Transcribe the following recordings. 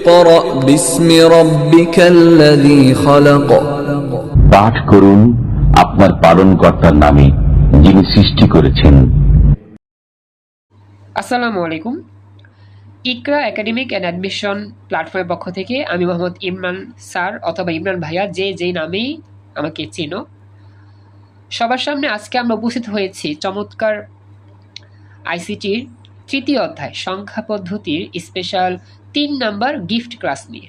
اقرأ باسم ربك الذي خلق পাঠ করুন আপনার পালনকর্তার নামে যিনি সৃষ্টি করেছেন। আসসালামু আলাইকুম। ইকরা একাডেমিক অ্যান্ড অ্যাডমিশন প্ল্যাটফর্মের পক্ষ থেকে আমি মোহাম্মদ ইমরান স্যার অথবা ইমরান ভাইয়া যেই নামেই আমাকে চিনো, সবার সামনে আজকে আমরা উপস্থিত হয়েছি চমৎকার আইসিটির তৃতীয় অধ্যায় সংখ্যা পদ্ধতির স্পেশাল 3 নম্বর গিফট ক্লাস নিয়ে।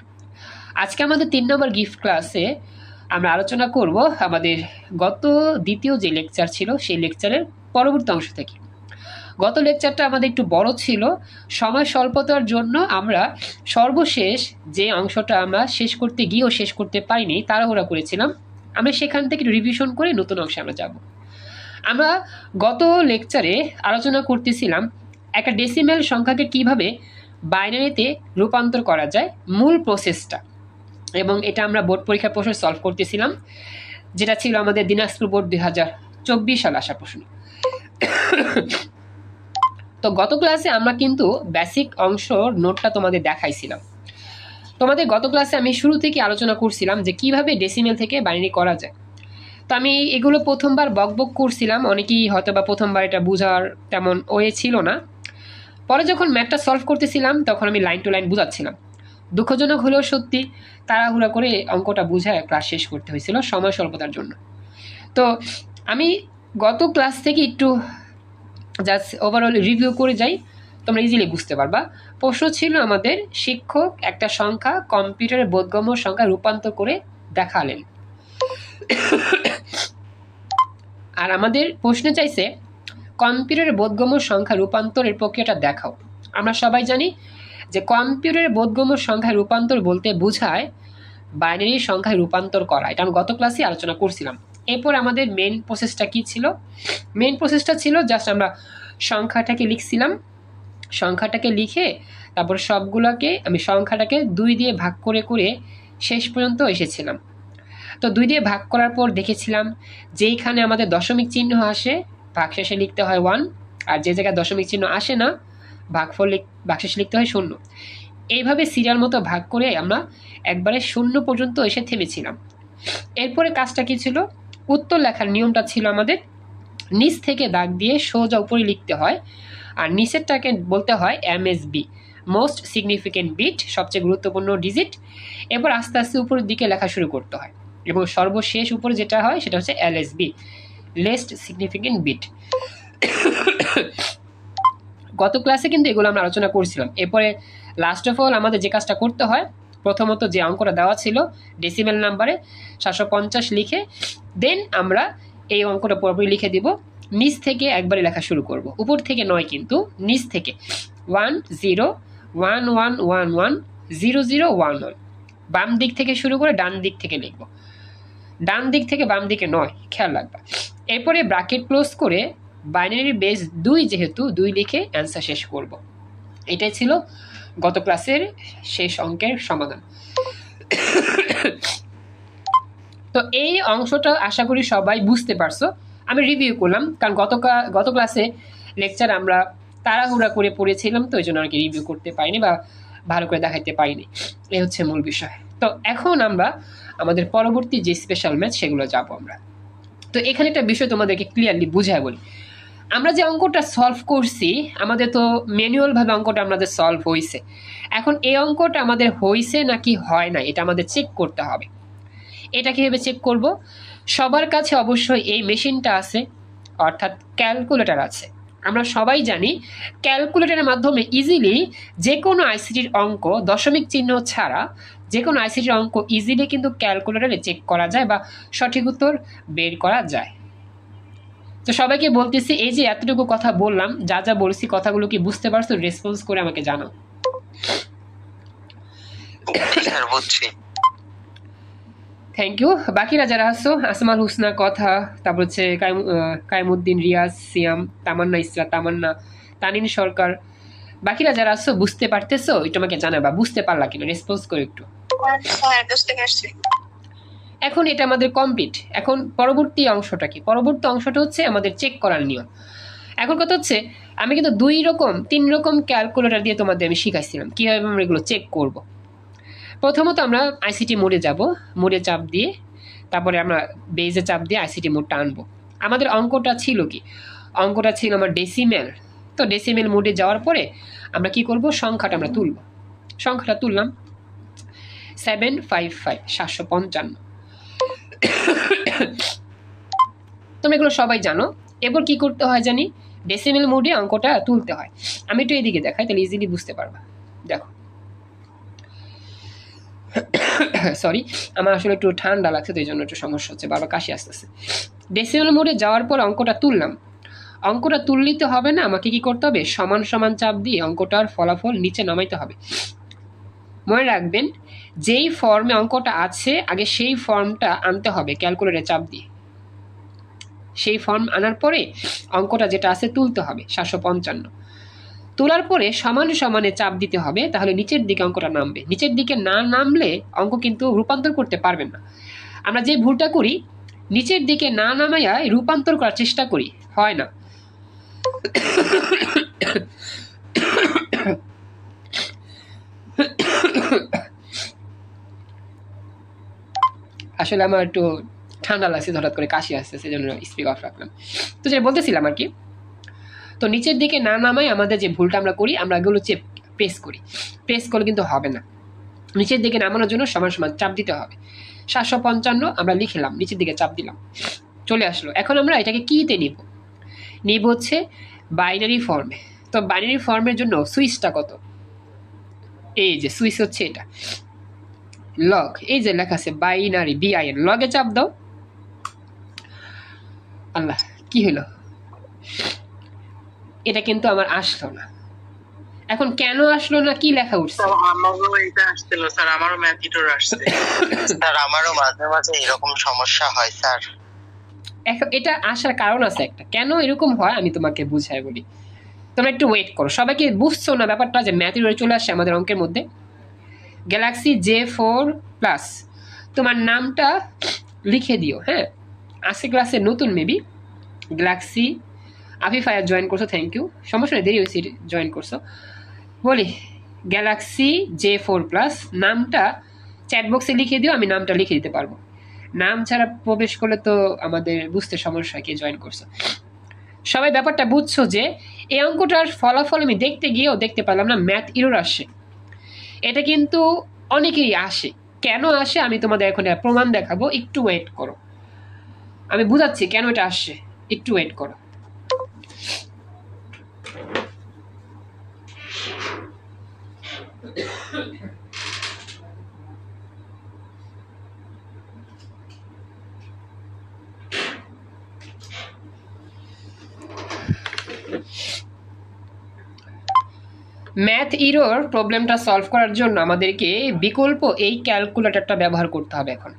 আজকে আমাদের 3 নম্বর গিফট ক্লাসে আমরা আলোচনা করব আমাদের গত দ্বিতীয় যে লেকচার ছিল সেই লেকচারের পরবর্তী অংশ থেকে। গত লেকচারটা আমাদের একটু বড় ছিল, সময় স্বল্পতার জন্য আমরা সর্বশেষ যে অংশটা আমরা শেষ করতে গিয়েও শেষ করতে পারিনি, তাড়াহুড়া করেছিলাম। আমরা সেখান থেকে রিভিশন করে নতুন অংশে আমরা যাব। আমরা গত লেকচারে আলোচনা করতেছিলাম একটা ডেসিমেল সংখ্যাকে কিভাবে বাইনারিতে রূপান্তর করা যায়, মূল প্রসেসটা, এবং এটা আমরা বোর্ড পরীক্ষার প্রশ্ন সলভ করতেছিলাম, যেটা ছিল আমাদের দিনাজপুর বোর্ড 2024 সালে আসা প্রশ্ন। তো গত ক্লাসে আমরা কিন্তু বেসিক অংশ নোটটা তোমাদের দেখাইছিলাম। তোমাদের গত ক্লাসে আমি শুরু থেকে আলোচনা করছিলাম যে কিভাবে ডেসিমেল থেকে বাইনারি করা যায়। তো আমি এগুলো প্রথমবার বকবক করছিলাম, অনেকেই হয়তো বা প্রথমবার এটা বোঝার তেমন ওয়ে ছিল না। পরে যখন ম্যাথটা সলভ করতেছিলাম তখন আমি লাইন টু লাইন বুঝাচ্ছিলাম। দুঃখজনক হলেও সত্যি তাড়াহুড়া করে অঙ্কটা বুঝায় ক্লাস শেষ করতে হয়েছিল সময় স্বল্পতার জন্য। তো আমি গত ক্লাস থেকে একটু জাস্ট ওভারঅল রিভিউ করে যাই, তোমরা ইজিলি বুঝতে পারবা। প্রশ্ন ছিল আমাদের শিক্ষক একটা সংখ্যা কম্পিউটারের বোধগম্য সংখ্যা রূপান্তর করে দেখালেন, আর আমাদের প্রশ্নে চাইছে কম্পিউটারের বোধগম্য সংখ্যা রূপান্তরের প্রক্রিয়াটা দেখাও। আমরা সবাই জানি যে কম্পিউটারের বোধগম্য সংখ্যা রূপান্তর বলতে বোঝায় বাইনারি সংখ্যায় রূপান্তর করা। এটা আমি গত ক্লাসে আলোচনা করছিলাম। এরপর আমাদের মেন প্রসেসটা কি ছিল? মেন প্রসেসটা ছিল জাস্ট আমরা সংখ্যাটাকে লিখছিলাম, সংখ্যাটাকে লিখে তারপর সবগুলোকে আমি সংখ্যাটাকে 2 দিয়ে ভাগ করে করে শেষ পর্যন্ত এসেছিলাম। তো 2 দিয়ে ভাগ করার পর দেখেছিলাম যেইখানে আমাদের দশমিক চিহ্ন আসে ভাগশেষে লিখতে হয় 1, আর যে জায়গায় দশমিক চিহ্ন আসে না ভাগশেষে লিখতে হয় 0। এইভাবে সিরিয়াল মতো ভাগ করে আমরা একবারে 0 পর্যন্ত এসে থেমেছিলাম। এরপরে কাজটা কি ছিল? উত্তর লেখার নিয়মটা ছিল আমাদের নিচ থেকে দাগ দিয়ে সোজা উপরে লিখতে হয়, আর নিচেরটাকে বলতে হয় এমএসবি, মোস্ট সিগনিফিকেন্ট বিট, সবচেয়ে গুরুত্বপূর্ণ ডিজিট। এরপর আস্তে আস্তে উপরের দিকে লেখা শুরু করতে হয়, এবং সর্বশেষ উপরে যেটা হয় সেটা হচ্ছে এলএসবি, লেস্ট সিগনিফিকেন্ট বিট। গত ক্লাসে কিন্তু এগুলো আমরা আলোচনা করছিলাম। এরপরে লাস্ট অফ অল আমাদের যে কাজটা করতে হয়, প্রথমত যে অঙ্কটা দেওয়া ছিল ডেসিমেল নাম্বারে 750 লিখে দেন আমরা এই অঙ্কটা পুরোপুরি লিখে দিব। নিচ থেকে একবারে লেখা শুরু করব, উপর থেকে নয়, কিন্তু নিচ থেকে 1011110011, বাম দিক থেকে শুরু করে ডান দিক থেকে লিখব, ডান দিক থেকে বাম দিকে নয়, খেয়াল রাখবা। এরপরে ব্র্যাকেট ক্লোজ করে বাইনারি বেস 2 যেহেতু 2 লিখে অ্যান্সার শেষ করব। এটাই ছিল গত ক্লাসের শেষ অঙ্কের সমাধান। তো এই অংশটা আশা করি সবাই বুঝতে পারছো। আমি রিভিউ করলাম, কারণ গত ক্লাসে লেকচার আমরা তাড়াহুড়া করে পড়েছিলাম, তো এই জন্য আর কি রিভিউ করতে পারিনি বা ভালো করে দেখাইতে পারিনি। এই হচ্ছে মূল বিষয়। তো এখন আমরা আমাদের পরবর্তী যে স্পেশাল ম্যাথ সেগুলো যাব আমরা। তো এখানে একটা বিষয় তোমাদেরকে ক্লিয়ারলি বুঝায় বলি। আমরা যে অঙ্কটা সলভ করছি, আমাদের তো ম্যানুয়ালভাবে অঙ্কটা আমাদের সলভ হয়েছে। এখন এই অঙ্কটা আমাদের হয়েছে নাকি হয় না এটা আমাদের চেক করতে হবে। এটা কীভাবে চেক করব? সবার কাছে অবশ্যই এই মেশিনটা আছে, অর্থাৎ ক্যালকুলেটর আছে। আমরা সবাই জানি ক্যালকুলেটরের মাধ্যমে ইজিলি যে কোনো আইসিটির অঙ্ক দশমিক চিহ্ন ছাড়া যে কোনো আইসিটির অঙ্ক ইজিলি কিন্তু ক্যালকুলেটরে চেক করা যায় বা সঠিক উত্তর বের করা যায়। তো সবাইকে বলতেছি, এই যে এতটুকু কথা বললাম, যা যা বলছি কথাগুলো কি বুঝতে পারছো? রেসপন্স করে আমাকে জানাও। Thank you. বাকিরা যারা আসছো, আসমাল হুসনা কথা, তারপর হচ্ছে কাইমুদ্দিন, রিয়াজ, সিয়াম, তামান্না ইসরা, তামান্না, তানিন সরকার, বাকিরা যারা আসছো বুঝতে পারতেছো একটু আমাকে জানাবা, বুঝতে পারলা কিনা, রেসপন্স করে একটু। এখন এটা আমাদের কমপ্লিট। এখন পরবর্তী অংশটা কি? পরবর্তী অংশটা হচ্ছে আমাদের চেক করার নিয়ম। এখন কথা হচ্ছে আমি কিন্তু 3 রকম ক্যালকুলেটর দিয়ে তোমাদের আমি শিখাইছিলাম কিভাবে আমরা এগুলো চেক করব। প্রথমত আমরা আইসিটি মোডে যাব, মোডে চাপ দিয়ে তারপরে আমরা বেজে চাপ দিয়ে আইসিটি মোডটা আনবো। আমাদের অঙ্কটা ছিল কি, অঙ্কটা ছিল আমার ডেসিমেল। তো ডেসিমেল মোডে যাওয়ার পরে আমরা কি করব, সংখ্যাটা আমরা তুলব। সংখ্যাটা তুললাম 755, 755। তোমরা এগুলো সবাই জানো। এবার কি করতে হয় জানি, ডেসিমেল মোডে অঙ্কটা তুলতে হয়। আমি একটু এদিকে দেখাই, তাহলে ইজিলি বুঝতে পারবা। দেখো, সরি, আমার আসলে একটু ঠান্ডা লাগছে, তো এই জন্য একটু সমস্যা হচ্ছে, বারবার কাশি আসতেছে। ডেসিমেল মোডে যাওয়ার পর অঙ্কটা তুললাম। অঙ্কটা তুললেই তো হবে না, আমাকে কি করতে হবে, সমান সমান চাপ দিয়ে অঙ্কটার ফলাফল নিচে নামাইতে হবে। মনে রাখবেন, যেই ফর্মে অঙ্কটা আছে আগে সেই ফর্মটা আনতে হবে ক্যালকুলেটরে চাপ দিয়ে। সেই ফর্ম আনার পরে অঙ্কটা যেটা আছে তুলতে হবে 755। তোলার পরে সমান সমানে চাপ দিতে হবে, তাহলে নিচের দিকে অঙ্কটা নামবে। নিচের দিকে না নামলে অঙ্ক কিন্তু রূপান্তর করতে পারবেন না। আমরা যে ভুলটা করি, নিচের দিকে না নামাইয়া রূপান্তর করার চেষ্টা করি, হয় না। আসলে আমার একটু ঠান্ডা লাগছে, হঠাৎ করে কাশি আসছে, সেই জন্য স্পিক অফ রাখলাম। তো যেটা বলতেছিলাম আর কি, তো নিচের দিকে না নামাই আমাদের যে ভুলটা আমরা করি, আমরা এগুলো হচ্ছে প্রেস করি। প্রেস করলে কিন্তু হবে না, নিচের দিকে নামানোর জন্য সমান সমান চাপ দিতে হবে। 755 আমরা লিখলাম, নিচের দিকে চাপ দিলাম, চলে আসলো। এখন আমরা এটাকে কিতে নিব হচ্ছে বাইনারি ফর্মে। তো বাইনারি ফর্মের জন্য সুইচটা কত, এই যে সুইচ হচ্ছে এটা, লগ, এই যে লেখা আছে বাইনারি, BIN, লগে চাপ দাও। আল্লাহ, কি হলো, এটা কিন্তু আমার আসলো না। এখন কেন আসলো না, কি লেখা উঠছে? আমারও এটা আসছিল স্যার, আমারও ম্যাথ এরর আসছে স্যার, আমারও মাঝে মাঝে এরকম সমস্যা হয় স্যার। এখন এটা আসার কারণ আছে একটা, কেন এরকম হয় আমি তোমাকে বুঝাই বলি। তোমরা একটু ওয়েট করো, সবাইকে বুঝছো না ব্যাপারটা, যে ম্যাথ এরর চলে আসছে আমাদের অঙ্কের মধ্যে। গ্যালাক্সি J4+, তোমার নামটা লিখে দিও। হ্যাঁ, আজকে ক্লাসে নতুন মেবি গ্যালাক্সি আফিফায়া জয়েন করছো, থ্যাংক ইউ, সমস্যা নেই, দেরি হয়েছে জয়েন করছো। বলি গ্যালাক্সি J4+, নামটা চ্যাট বক্সে লিখে দিও, আমি নামটা লিখে দিতে পারবো। নাম ছাড়া প্রবেশ করলে তো আমাদের বুঝতে সমস্যা, কে জয়েন করছো। সবাই ব্যাপারটা বুঝছো যে এই অঙ্কটার ফলাফল আমি দেখতে গিয়েও দেখতে পেলাম না, ম্যাথ এরর আসে। এটা কিন্তু অনেকেরই আসে, কেন আসে আমি তোমাদের এখন প্রমাণ দেখাবো, একটু ওয়েট করো, আমি বুঝাচ্ছি কেন এটা আসছে, একটু ওয়েট করো। ম্যাথ এরর প্রবলেমটা সলভ করার জন্য আমাদেরকে বিকল্প এই ক্যালকুলেটরটা ব্যবহার করতে হবে। এখন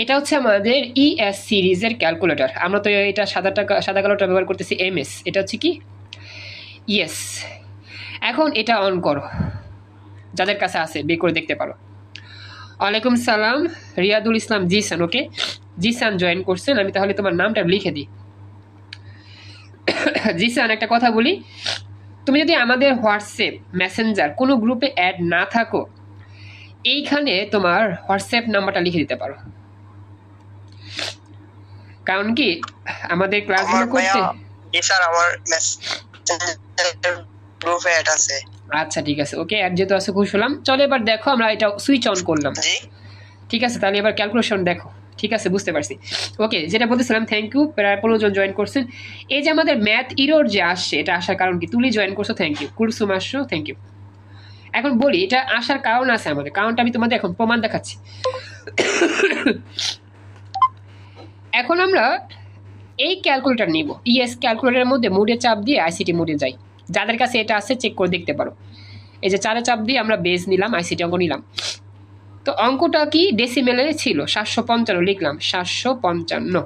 এটা হচ্ছে আমাদের ES সিরিজের ক্যালকুলেটর। আমরা তো এটা সাদা কালোটা ব্যবহার করতেছি MS, এটা হচ্ছে কি ES। এখন এটা অন করো, যাদের কাছে আছে বের করে দেখতে পারো। ওয়ালাইকুম সালাম, রিয়াদুল ইসলাম জিসান, ওকে জিসান জয়েন করছেন। আমি তাহলে তোমার নামটা লিখে দিই। জিসান, একটা কথা বলি, তুমি যদি আমাদের হোয়াটসঅ্যাপ মেসেঞ্জার কোনো গ্রুপে অ্যাড না থাকো, এইখানে তোমার হোয়াটসঅ্যাপ নাম্বারটা লিখে দিতে পারো। কারণ কি আমাদের ক্লাসগুলো করতে, স্যার আমার গ্রুপে অ্যাড আছে। আচ্ছা ঠিক আছে, ওকে, অ্যাড যেহেতু আছে খুশি হলাম। চলো এবার দেখো, আমরা এটা সুইচ অন করলাম, ঠিক আছে, তাহলে এবার ক্যালকুলেশন দেখো। ঠিক আছে, বুঝতে পারছি, ওকে। যেটা বলতেছিলাম, থ্যাংক ইউ, প্রায় 15 জন জয়েন করছেন। এই যে আমাদের ম্যাথ এরর যে আসছে, এটা আসার কারণ কি, তুলি জয়েন করছো, থ্যাংক ইউ, কুলসুম আসছো, থ্যাংক ইউ। এখন বলি এটা আসার কারণ আছে আমাদের, কারণটা আমি তোমাদের এখন প্রমাণ দেখাচ্ছি। এখন আমরা এই ক্যালকুলেটর নিব, ES ক্যালকুলেটরের মধ্যে মোডে চাপ দিয়ে আইসিটি মোডে যাই। যাদের কাছে এটা আছে চেক করে দেখতে পারো। এই যে 4-এ চাপ দিয়ে আমরা বেস নিলাম, আইসিটি অঙ্ক নিলাম। তো অঙ্কটা কি ডেসিমেলে ছিল, 755 লিখলাম, 755।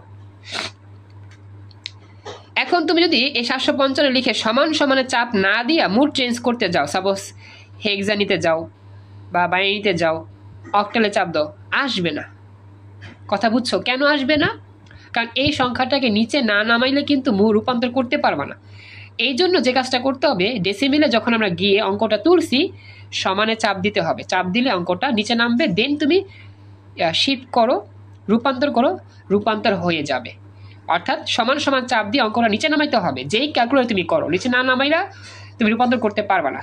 এখন তুমি যদি এই 755 লিখে সমান সমানে চাপ না দিয়া মুড চেঞ্জ করতে যাও, সাপোজ হেক্সা নিতে যাও বা বাইনারি নিতে যাও, অক্টালে চাপ দাও, আসবে না। কথা বুঝছো কেন আসবে না? কারণ এই সংখ্যাটাকে নিচে না নামাইলে কিন্তু রূপান্তর করতে পারবা না। এই জন্য যে কাজটা করতে হবে, ডেসিমেলে যখন আমরা গিয়ে অঙ্কটা তুলছি সমানে চাপ দিতে হবে, চাপ দিলে অঙ্কটা নিচে নামবে, দেন তুমি শিফট করো, রূপান্তর করো, রূপান্তর হয়ে যাবে। অর্থাৎ সমান সমান চাপ দিয়ে অঙ্কটা নিচে নামাইতে হবে, যেই ক্যালকুলেটর তুমি করো, নিচে না নামাইলা তুমি রূপান্তর করতে পারবে না।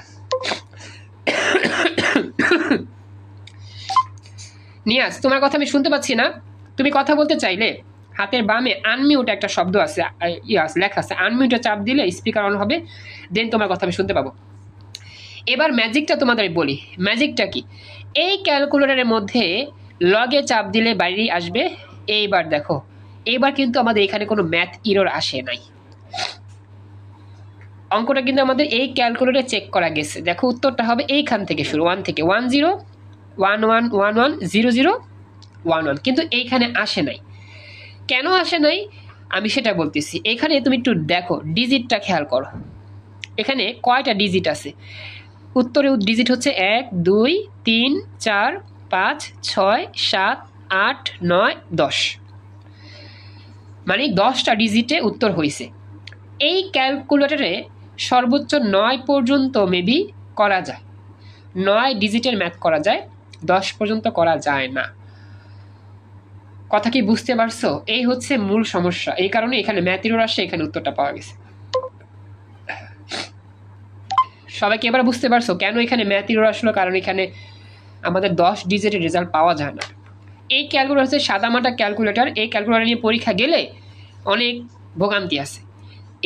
নিয়াজ, তোমার কথা আমি শুনতে পাচ্ছি না, তুমি কথা বলতে চাইলে হাতের বামে আনমিউট একটা শব্দ আছে, লেখা আছে, আনমিউটে চাপ দিলে স্পিকার অন হবে, দেন তোমার কথা আমি শুনতে পাবো। এবার ম্যাজিকটা তোমাদের বলি, ম্যাজিকটা কি, এই ক্যালকুলেটরের মধ্যে লগে চাপ দিলে বাইরেই আসবে। এইবার দেখো, এইবার কিন্তু আমাদের এখানে কোনো ম্যাথ ইরর আসে নাই, অঙ্কটা কিন্তু আমাদের এই ক্যালকুলেটরে চেক করা গেছে। দেখো উত্তরটা হবে এইখান থেকে শুরু, 1 থেকে 10 11 11 00 11, কিন্তু এইখানে আসে নাই। কেন আসে নাই আমি সেটা বলতেছি। এখানে তুমি একটু দেখো, ডিজিটটা খেয়াল করো, এখানে কয়টা ডিজিট আছে। উত্তরে ডিজিট হচ্ছে 1 2 3 4 5 6 7 8 9 10, মানে 10টা ডিজিটে উত্তর হয়েছে। এই ক্যালকুলেটরে সর্বোচ্চ 9 পর্যন্ত মেবি করা যায়, 9 ডিজিটের ম্যাথ করা যায়, 10 পর্যন্ত করা যায় না। কথা কি বুঝতে পারছো? এই হচ্ছে মূল সমস্যা, এই কারণে এখানে ম্যাথ এরর আসে, এখানে উত্তরটা পাওয়া গেছে। সবাইকে এবার বুঝতে পারছো কেন এখানে ম্যাথ এরর আসলো? কারণ এখানে আমাদের 10 ডিজিটের রেজাল্ট পাওয়া যায় না। এই ক্যালকুলেটর হচ্ছে সাদামাটা ক্যালকুলেটর, এই ক্যালকুলেটর নিয়ে পরীক্ষা গেলে অনেক ভোগান্তি আছে।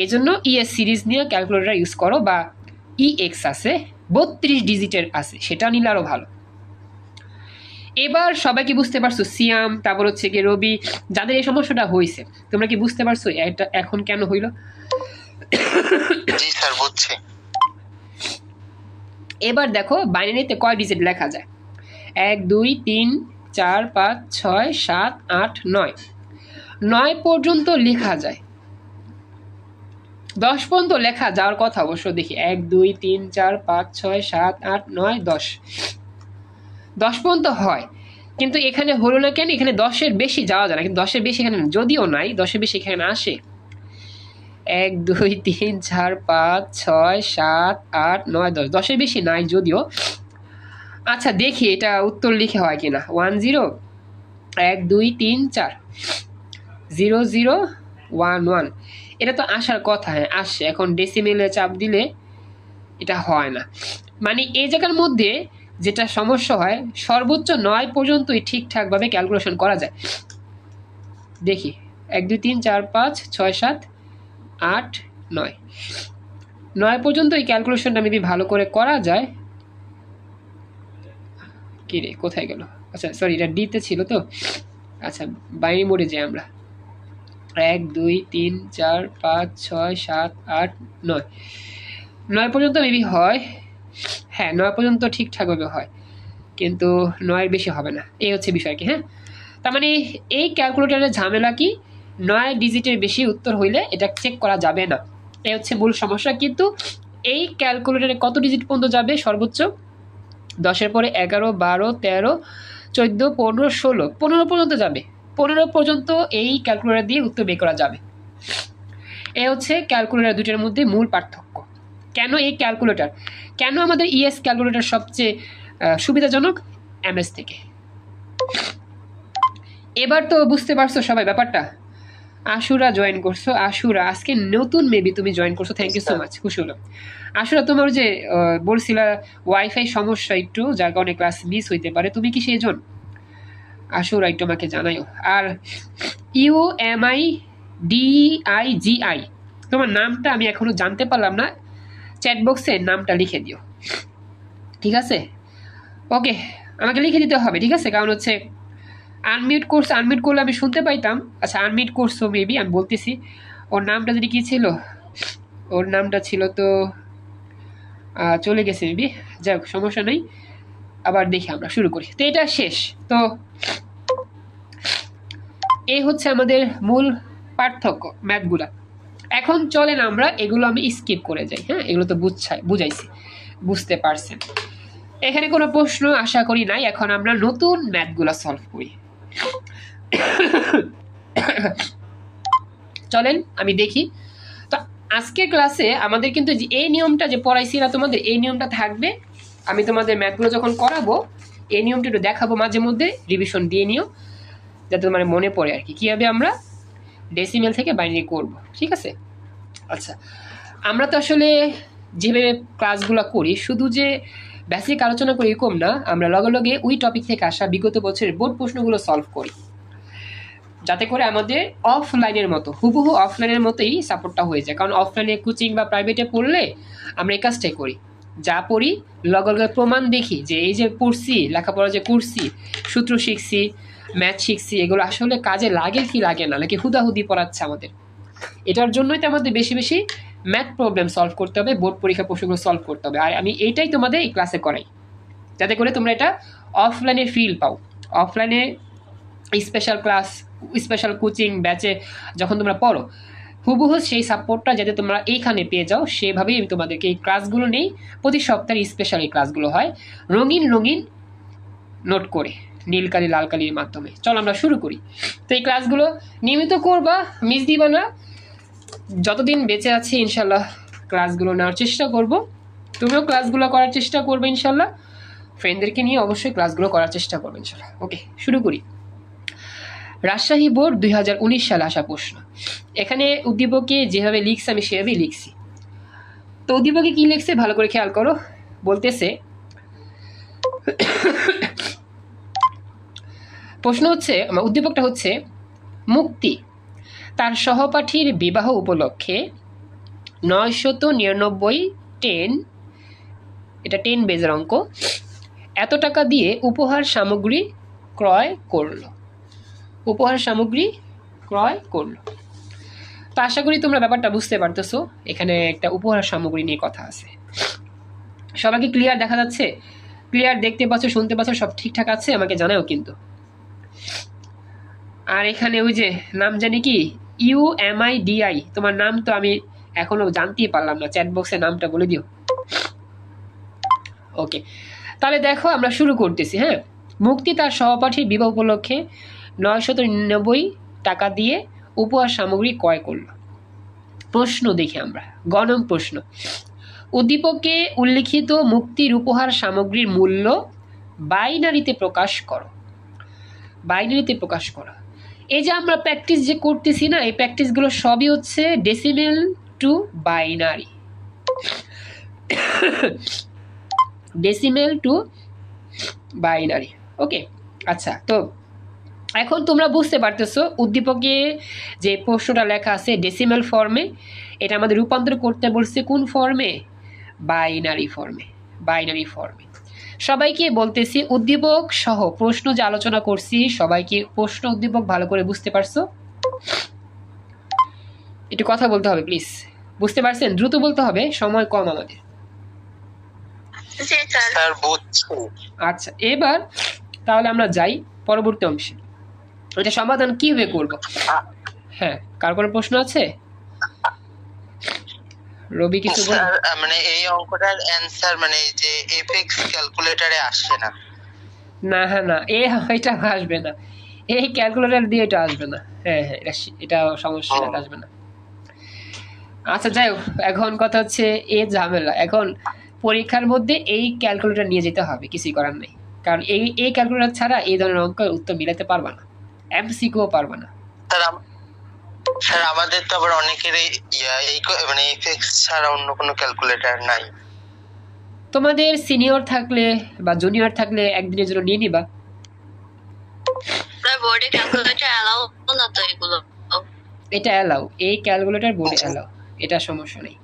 এই জন্য ইএস সিরিজ নিয়ে ক্যালকুলেটর ইউজ করো, বা ইএক্স আছে 32 ডিজিটের আছে, সেটা নিলে আরও ভালো। এবার সবাই কি বুঝতে পারছো? সিয়াম, তারপর হচ্ছে কি রবি, যাদের এই সমস্যাটা হয়েছে, তোমরা কি বুঝতে পারছো এটা এখন কেন হইল? জি স্যার, বুঝছি। এবার দেখো বাইনারিতে কয় ডিজিট লেখা যায়, 1 2 3 4 5 6 7 8 9, 9 পর্যন্ত লেখা যায়, 10 পর্যন্ত লেখা যাওয়ার কথা অবশ্য। দেখি 1 2 3 4 5 6 7 8 9 10, 10 পর্যন্ত হয়, কিন্তু এখানে হলো না কেন? এখানে 10-এর বেশি যাওয়া যায় না, কিন্তু 10-এর বেশি এখানে যদিও নাই, 10-এর বেশি এখানে আসে 1 2 3 4 5 6 7 8 9 10, 10-এর বেশি নাই যদিও। আচ্ছা দেখি এটা উত্তর লিখে হয় কিনা। 1 0 1 2 3 4 0 0 1 1, এটা তো আসার কথা, হ্যাঁ আসছে। এখন ডেসিমেলে চাপ দিলে এটা হয় না, মানে এই জায়গার মধ্যে যেটা সমস্যা হয়, সর্বোচ্চ 9 পর্যন্তই ঠিকঠাকভাবে ক্যালকুলেশন করা যায়। দেখি 1 2 3 4 5 6 7 8 9, 9 পর্যন্ত এই ক্যালকুলেশনটা মেবি ভালো করে করা যায়। কি রে, কোথায় গেল? আচ্ছা সরি, এটা ডিতে ছিল তো। আচ্ছা বাইনারি মোডে যাই আমরা। 1 2 3 4 5 6 7 8 9, 9 পর্যন্ত মেবি হয়, হ্যাঁ 9 পর্যন্ত ঠিকঠাকভাবে হয়, কিন্তু 9-এর বেশি হবে না, এই হচ্ছে বিষয় কি। হ্যাঁ, তার মানে এই ক্যালকুলেটরের ঝামেলা কি, 9 ডিজিটের বেশি উত্তর হইলে এটা চেক করা যাবে না, এই হচ্ছে মূল সমস্যা। কিন্তু এই ক্যালকুলেটরে কত ডিজিট পর্যন্ত যাবে? সর্বোচ্চ 10-এর পরে 11 12 13 14 15 16, 15 পর্যন্ত যাবে, 15 পর্যন্ত এই ক্যালকুলেটর দিয়ে উত্তর বের করা যাবে। এ হচ্ছে ক্যালকুলেটর দুটোর মধ্যে মূল পার্থক্য। কেন এই ক্যালকুলেটর, কেন আমাদের ইএস ক্যালকুলেটর সবচেয়ে সুবিধাজনক এমএস থেকে। এবার তো বুঝতে পারছো সবাই ব্যাপারটা। আশুরা জয়েন করছো, আশুরা আজকে নতুন মেবি তুমি জয়েন করছো, থ্যাংক ইউ সো মাচ, খুশি হলাম। আশুরা তোমার যে বলছিলা ওয়াইফাই সমস্যা একটু, যার কারণে ক্লাস মিস হইতে পারে, তুমি কি সেই জন? আশুরা একটু আমাকে জানাইও। আর UMIDIGI তোমার নামটা আমি এখনো জানতে পারলাম না, চ্যাট বক্সে নামটা লিখে দিও, ঠিক আছে? ওকে, আমাকে লিখে দিতে হবে, ঠিক আছে? কারণ হচ্ছে আনমিউট করছে, আনমিউট করলে আমি শুনতে পাইতাম। আচ্ছা আনমিউট করছো মেবি, আমি বলতেছি ওর নামটা যদি কি ছিল, ওর নামটা ছিল তো চলে গেছে মেবি, যাই হোক সমস্যা নেই, আবার দেখি আমরা শুরু করি। তো এটা শেষ, তো এই হচ্ছে আমাদের মূল পার্থক্য ম্যাথগুলা। এখন চলেন আমরা এগুলো আমি স্কিপ করে যাই। হ্যাঁ, এগুলো তো বুঝাইছি, বুঝতে পারছেন। এখানে কোনো প্রশ্ন আশা করি নাই। এখন আমরা নতুন ম্যাথগুলো সলভ করি। চলেন আমি দেখি। তো আজকের ক্লাসে আমাদের কিন্তু এই নিয়মটা যে পড়াইছি না তোমাদের, এই নিয়মটা থাকবে। আমি তোমাদের ম্যাথগুলো যখন করাবো এই নিয়মটা একটু দেখাবো, মাঝে মধ্যে রিভিশন দিয়ে নিও যাতে তোমার মনে পড়ে আর কি কীভাবে আমরা ডেসিমেল থেকে বাইনারি করব, ঠিক আছে? আচ্ছা, আমরা তো আসলে যেভাবে ক্লাসগুলো করি শুধু যে বেসিক আলোচনা করি এরকম না, আমরা লগে লগে ওই টপিক থেকে আসা বিগত বছরের বোর্ড প্রশ্নগুলো সলভ করি, যাতে করে আমাদের অফলাইনের মতো হুবহু অফলাইনের মতোই সাপোর্টটা হয়ে যায়। কারণ অফলাইনে কোচিং বা প্রাইভেটে পড়লে আমরা এই কাজটাই করি, যা পড়ি লগে লগে প্রমাণ দেখি যে এই যে পড়ছি, লেখাপড়া যে করছি, সূত্র শিখছি, ম্যাথ শিখছি, এগুলো আসলে কাজে লাগে কি লাগে না, নাকি হুদাহুদি পড়াচ্ছে আমাদের। এটার জন্যই তো আমাদের বেশি বেশি ম্যাথ প্রবলেম সলভ করতে হবে, বোর্ড পরীক্ষা প্রশ্নগুলো সলভ করতে হবে। আর আমি এইটাই তোমাদের এই ক্লাসে করাই, যাতে করে তোমরা এটা অফলাইনে ফিল পাও। অফলাইনে স্পেশাল ক্লাস, স্পেশাল কোচিং ব্যাচে যখন তোমরা পড়ো, হুবহু সেই সাপোর্টটা যাতে তোমরা এইখানে পেয়ে যাও, সেভাবেই আমি তোমাদেরকে এই ক্লাসগুলো নেই। প্রতি সপ্তাহে স্পেশাল এই ক্লাসগুলো হয় রঙিন রঙিন নোট করে, নীল কালি লাল কালির মাধ্যমে। চলো আমরা শুরু করি। তো এই ক্লাসগুলো নিয়মিত করবা, মিস দিবা না। যতদিন বেঁচে আছি ইনশাল্লাহ ক্লাসগুলো নেওয়ার চেষ্টা করব, তুমিও ক্লাসগুলো করার চেষ্টা করবে ইনশাল্লাহ, ফ্রেন্ডদেরকে নিয়ে অবশ্যই ক্লাসগুলো করার চেষ্টা করবে ইনশাল্লাহ। ওকে, শুরু করি। রাজশাহী বোর্ড 2019 সালে আসা প্রশ্ন। এখানে উদ্দীপকে যেভাবে লিখছে আমি সেভাবেই লিখছি। তো উদ্দীপকে কি লিখছে ভালো করে খেয়াল করো। বলতেছে, প্রশ্ন হচ্ছে, উদ্দীপকটা হচ্ছে, মুক্তি তার সহপাঠীর বিবাহ উপলক্ষে 999 এটা 10 বেজের অঙ্ক, এত টাকা দিয়ে উপহার সামগ্রী ক্রয় করলো। উপহার সামগ্রী ক্রয় করলো। তো আশা করি তোমরা ব্যাপারটা বুঝতে পারতেছো, এখানে একটা উপহার সামগ্রী নিয়ে কথা আছে। সবাইকে ক্লিয়ার দেখা যাচ্ছে? ক্লিয়ার দেখতে পাচ্ছ, শুনতে পাচ্ছ, সব ঠিকঠাক আছে? আমাকে জানাও কিন্তু। আর এখানে ওই যে নাম জানি কি UMIDI, তোমার নাম তো আমি এখনো জানতেই পারলাম না, চ্যাট বক্সে নামটা বলে দিও। ওকে, তাহলে দেখো আমরা শুরু করতেছি। হ্যাঁ, মুক্তি তার সহপাঠীর বিবাহ উপলক্ষে 999 টাকা দিয়ে উপহার সামগ্রী ক্রয় করলো। প্রশ্ন দেখি আমরা, গণন প্রশ্ন। উদ্দীপকে উল্লিখিত মুক্তির উপহার সামগ্রীর মূল্য বাইনারিতে প্রকাশ করো। বাইনারিতে প্রকাশ করো। এই যে আমরা প্র্যাকটিস যে করতেছি না, এই প্র্যাকটিসগুলো সবই হচ্ছে decimal to binary, decimal to binary. Okay, আচ্ছা, তো এখন তোমরা বুঝতে পারতেছো উদ্দীপকে যে প্রশ্নটা লেখা আছে ডেসিমেল ফর্মে, এটা আমাদের রূপান্তর করতে বলছে কোন ফর্মে? বাইনারি ফর্মে। বাইনারি ফর্মে। সবাইকে বলতেছি উদ্দীপক সহ প্রশ্ন যে আলোচনা করছি, সবাইকে প্রশ্ন উদ্দীপক ভালো করে বুঝতে পারছো? একটু কথা বলতে হবে প্লিজ, বুঝতে পারছেন? দ্রুত বলতে হবে, সময় কম আমাদের। আচ্ছা, এবার তাহলে আমরা যাই পরবর্তী অংশে। এটা সমাধান কিভাবে করব? হ্যাঁ, কার কোনো প্রশ্ন আছে? রবি কিছু বল। মানে এই অঙ্কটার অ্যানসার মানে এই যে এফএক্স ক্যালকুলেটরে আসে না। না, হ্যাঁ, না, এটা আসবে না, এই ক্যালকুলেটর দিয়ে এটা আসবে না। হ্যাঁ হ্যাঁ, এটা সমস্যা, এটা আসবে না। আচ্ছা, যাই হোক, এখন কথা হচ্ছে এই ঝামেলা, এখন পরীক্ষার মধ্যে এই ক্যালকুলেটর নিয়ে যেতে হবে, কিছুই করার নেই। কারণ এই ক্যালকুলেটর ছাড়া এই ধরনের অঙ্কের উত্তর মিলাতে পারবা না, এমসিকিউ পারবা না। স্যার আমাদের তো আবার অনেকেরই মানে এফএক্স ছাড়া অন্য কোনো ক্যালকুলেটর নাই। তোমাদের সিনিয়র থাকলে বা জুনিয়র থাকলে একদিনের জন্য নিয়ে নিবা। বোর্ডে ক্যালকুলেটর অ্যালাউ না তো এগুলো? এটা অ্যালাউ, এই ক্যালকুলেটর বোর্ডে অ্যালাউ, এটা সমস্যা নেই।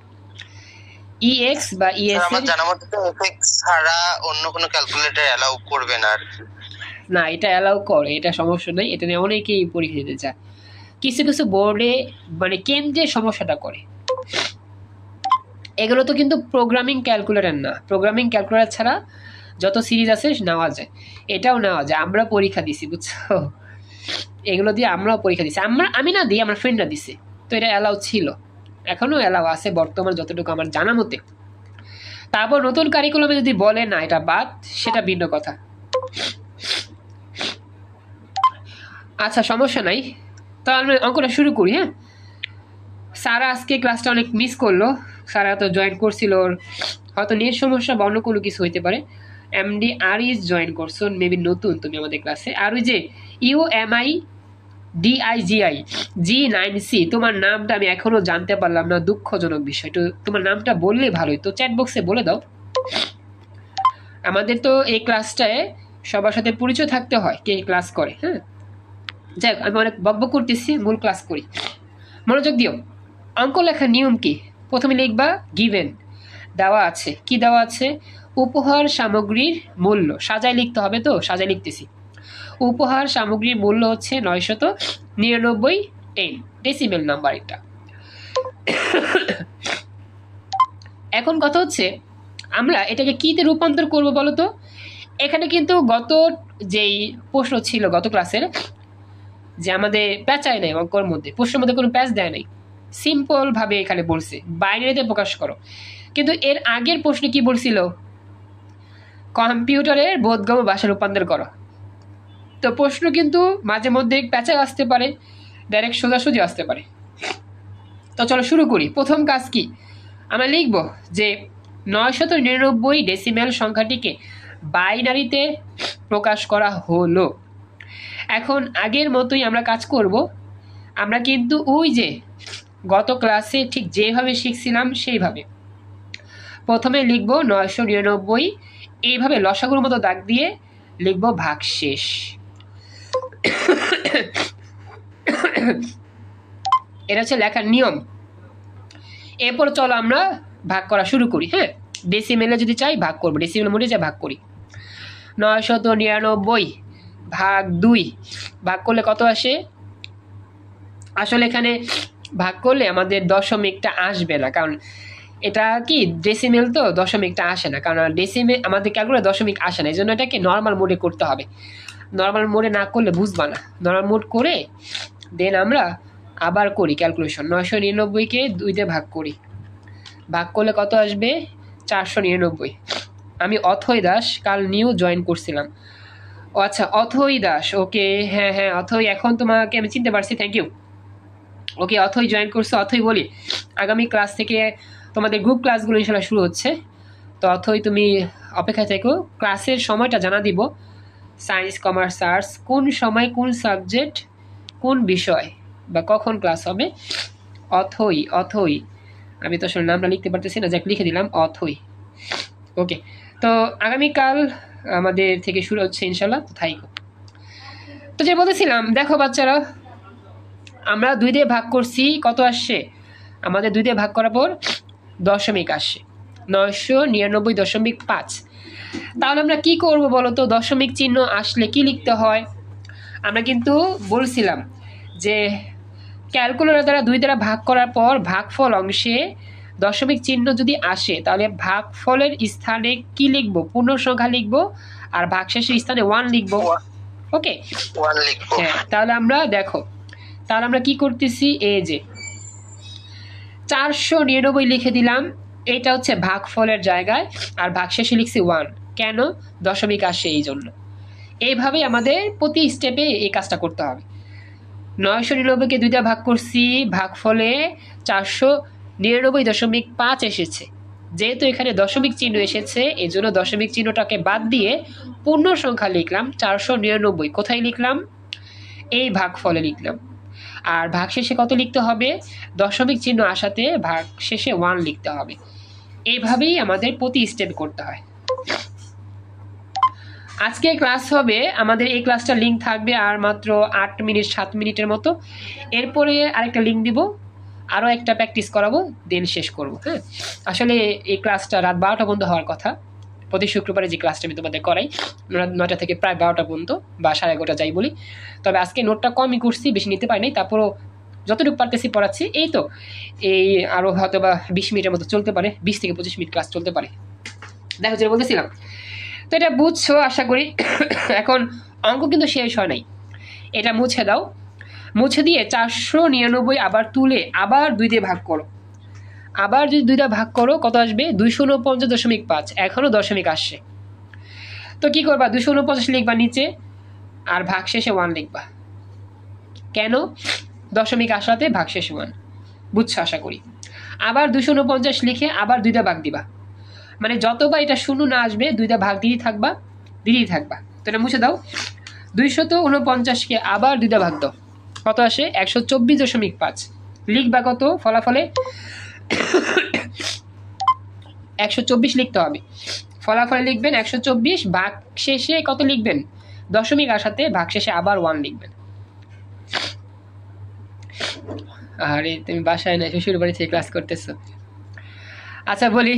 ইএক্স বা ইএস আমার জানা মতে তো এফএক্স ছাড়া অন্য কোনো ক্যালকুলেটর অ্যালাউ করবে না আর কি। না, এটা অ্যালাউ করে, এটা সমস্যা নেই, এটা নিয়ে অনেকেই পরীক্ষা দিতে চায়। কিছু কিছু বোর্ডে মানে কেন্দ্রে সমস্যাটা করে। এগুলো তো কিন্তু প্রোগ্রামিং ক্যালকুলেটর না, প্রোগ্রামিং ক্যালকুলেটর ছাড়া যত সিরিজ আছে নেওয়া যায়, এটাও নেওয়া যায়। আমরা পরীক্ষা দিছি, বুঝছো? এগুলো দিয়ে আমরাও পরীক্ষা দিছি, আমি না দিই, আমার ফ্রেন্ডরা দিছে। তো এটা অ্যালাউ ছিল, এখনো অ্যালাউ আছে বর্তমান যতটুকু আমার জানা মতে। তারপর নতুন কারিকুলামে যদি বলে না এটা বাদ, সেটা ভিন্ন কথা। আচ্ছা, সমস্যা নাই, তাহলে অঙ্কটা শুরু করি। হ্যাঁ, সারা আজকে ক্লাসটা অনেক মিস করলো, সারা তো জয়েন করছিল ওর হয়তো নেট সমস্যা বা অন্য কোনো কিছু হইতে পারে। এমডি আর ইজ জয়েন করছো, মেবি নতুন তুমি আমাদের ক্লাসে। আর ওই যে UMI DIGI G9C, তোমার নামটা আমি এখনো জানতে পারলাম না, দুঃখজনক বিষয়। তো তোমার নামটা বললেই ভালো হতো, চ্যাট বক্সে বলে দাও। আমাদের তো এই ক্লাসটায় সবার সাথে পরিচয় থাকতে হয়, কে ক্লাস করে। হ্যাঁ, যাই হোক, আমি অনেক বকবক করতেছি, মূল ক্লাস করি। মনোযোগ দিও। অঙ্ক লেখার নিয়ম কি? প্রথমে লিখবা গিভেন, দেওয়া আছে। কি দেওয়া আছে? উপহার সামগ্রীর মূল্য। সাজায় লিখতে হবে, তো সাজায় লিখতেছি। উপহার সামগ্রীর মূল্য হচ্ছে 999, 10 ডেসিমেল নাম্বার এটা। এখন কথা হচ্ছে আমরা এটাকে কিতে রূপান্তর করব বলো তো। এখানে কিন্তু গত যেই প্রশ্ন ছিল গত ক্লাসের, যে আমাদের প্যাচায় নেই অঙ্কর মধ্যে, প্রশ্নের মধ্যে কোনো প্যাচ দেয় নাই, সিম্পল ভাবে এখানে বলছে বাইনারিতে প্রকাশ করো। কিন্তু এর আগের প্রশ্নে কি বলছিল? কম্পিউটারের বোধগম্য ভাষা রূপান্তর করো। তো প্রশ্ন কিন্তু মাঝে মধ্যে প্যাচায় আসতে পারে, ডাইরেক্ট সোজাসুজি আসতে পারে। তো চলো শুরু করি। প্রথম কাজ কি? আমরা লিখব যে 999 ডেসিমেল সংখ্যাটিকে বাইনারিতে প্রকাশ করা হলো। এখন আগের মতোই আমরা কাজ করব। আমরা কিন্তু ওই যে গত ক্লাসে ঠিক যেভাবে শিখছিলাম সেইভাবে প্রথমে লিখব 999, এইভাবে লসাগুর মতো দাগ দিয়ে লিখব ভাগশেষ। এটা হচ্ছে লেখার নিয়ম। এরপর চলো আমরা ভাগ করা শুরু করি। হ্যাঁ, ডেসিমেলে যদি চাই ভাগ করবো, ডেসিমেল মোডে চাই ভাগ করি। 999 ভাগ 2, ভাগ করলে কত আসে? আসলে এখানে ভাগ করলে আমাদের দশমিকটা আসবে না, কারণ এটা কি ডেসিমেল, তো দশমিকটা আসে না, কারণ ডেসিমেল আমাদের ক্যালকুলেটর দশমিক আসে না। এই জন্য এটাকে নর্মাল মোডে করতে হবে। নর্মাল মোডে না করলে বুঝবা না। নর্মাল মোড করে দেন আমরা আবার করি ক্যালকুলেশন। 999কে 2 দিয়ে ভাগ করি, ভাগ করলে কত আসবে? 499। আমি অথৈ দাস কাল নিউ জয়েন করছিলাম। ও আচ্ছা, অথৈ দাস, ওকে, হ্যাঁ হ্যাঁ অথৈ, এখন তোমাকে আমি চিনতে পারছি, thank you. Okay, Athoi join করছো। অথৈ বলি, আগামী ক্লাস থেকে তোমাদের গ্রুপ ক্লাসগুলো ইনশাল্লাহ শুরু হচ্ছে। তো অথৈ তুমি অপেক্ষায় থেকো, ক্লাসের সময়টা জানা দিব। সায়েন্স, কমার্স, আর্টস, কোন সময় কোন সাবজেক্ট কোন বিষয় বা কখন ক্লাস হবে। অথৈ, অথৈ, আমি তো আসলে নামটা লিখতে পারতেছি না, যাক লিখে দিলাম অথৈ। ওকে, তো আগামীকাল আমাদের থেকে শুরু হচ্ছে ইনশাল্লাহ, তো থাইকো। তো যে বলেছিলাম, দেখো বাচ্চারা, আমরা 2 দিয়ে ভাগ করছি, কত আসছে? আমাদের 2 দিয়ে ভাগ করার পর দশমিক আসছে, 999.5। তাহলে আমরা কি করব বলো তো? দশমিক চিহ্ন আসলে কি লিখতে হয়? আমরা কিন্তু বলছিলাম যে ক্যালকুলেটর দ্বারা 2 দ্বারা ভাগ করার পর ভাগফল অংশে দশমিক চিহ্ন যদি আসে, তাহলে ভাগফলের স্থানে কি লিখবো? পূর্ণ সংখ্যা লিখবো, আর ভাগশেষের স্থানে 1 লিখবো। ওকে, 1 লিখবো। হ্যাঁ, তাহলে আমরা দেখো, তাহলে আমরা কি করতেছি? এই যে 499 লিখে দিলাম, এটা হচ্ছে ভাগফলের জায়গায়, আর ভাগশেষে লিখছি 1। কেন? দশমিক আসে এই জন্য। এইভাবেই আমাদের প্রতি স্টেপে এই কাজটা করতে হবে। 999কে 2 দিয়ে ভাগ করছি, ভাগফলে 499.5 এসেছে। যেহেতু এখানে দশমিক চিহ্ন এসেছে, এই জন্য দশমিক চিহ্নটাকে বাদ দিয়ে পূর্ণ সংখ্যা লিখলাম 499। কোথায় লিখলাম? এই ভাগফলে লিখলাম। আর ভাগশেষে কত লিখতে হবে? দশমিক চিহ্ন আসাতে ভাগশেষে 1 লিখতে হবে। এইভাবেই আমাদের প্রতি স্টেপ করতে হয়। আজকে ক্লাস হবে আমাদের, এই ক্লাসটা লিঙ্ক থাকবে আর মাত্র 8 মিনিট 7 মিনিটের মতো। এরপরে আরেকটা লিঙ্ক দিব, আরও একটা প্র্যাকটিস করাবো, দেন শেষ করবো। হ্যাঁ, আসলে এই ক্লাসটা রাত 12টা পর্যন্ত হওয়ার কথা। প্রতি শুক্রবারে যে ক্লাসটা আমি তোমাদের করাই 9টা থেকে প্রায় 12টা পর্যন্ত বা 11:30 যাই বলি। তবে আজকে নোটটা কমই করছি, বেশি নিতে পারিনি, তারপরও যতটুকু পারতেছি পড়াচ্ছি। এই তো এই আরও হয়তো বা 20 মিনিটের মতো চলতে পারে, 20 থেকে 25 মিনিট ক্লাস চলতে পারে। দেখো যেটা বলতেছিলাম, তো এটা বুঝছো আশা করি। এখন অঙ্ক কিন্তু শেষ হয় নাই, এটা মুছে দাও। মুছে দিয়ে 499 আবার তুলে আবার 2 দিয়ে ভাগ করো। আবার যদি 2 দিয়ে ভাগ করো কত আসবে? 249.5। এখনও দশমিক আসছে, তো কি করবা? 249 লিখবা নিচে, আর ভাগশেষে 1 লিখবা। কেন? দশমিক আসাতে ভাগশেষে 1। বুঝছো আশা করি। আবার 249 লিখে আবার 2 দিয়ে ভাগ দিবা, মানে যতবার এটা শূন্য না আসবে দুইটা ভাগ দিতেই থাকবা। তো এটা মুছে দাও। 249কে আবার দুইটা ভাগ দাও, কত আসে? 124.5। লিখবা কত ফলাফলে? 124 লিখতে হবে। ফলাফলে লিখবেন 124, ভাগ শেষে কত লিখবেন? দশমিক আসাতে ভাগ শেষে আবার 1 লিখবেন। আরে তুমি বাসায় না, শ্বশুর বাড়ি থেকে ক্লাস করতেছো। আচ্ছা বলি,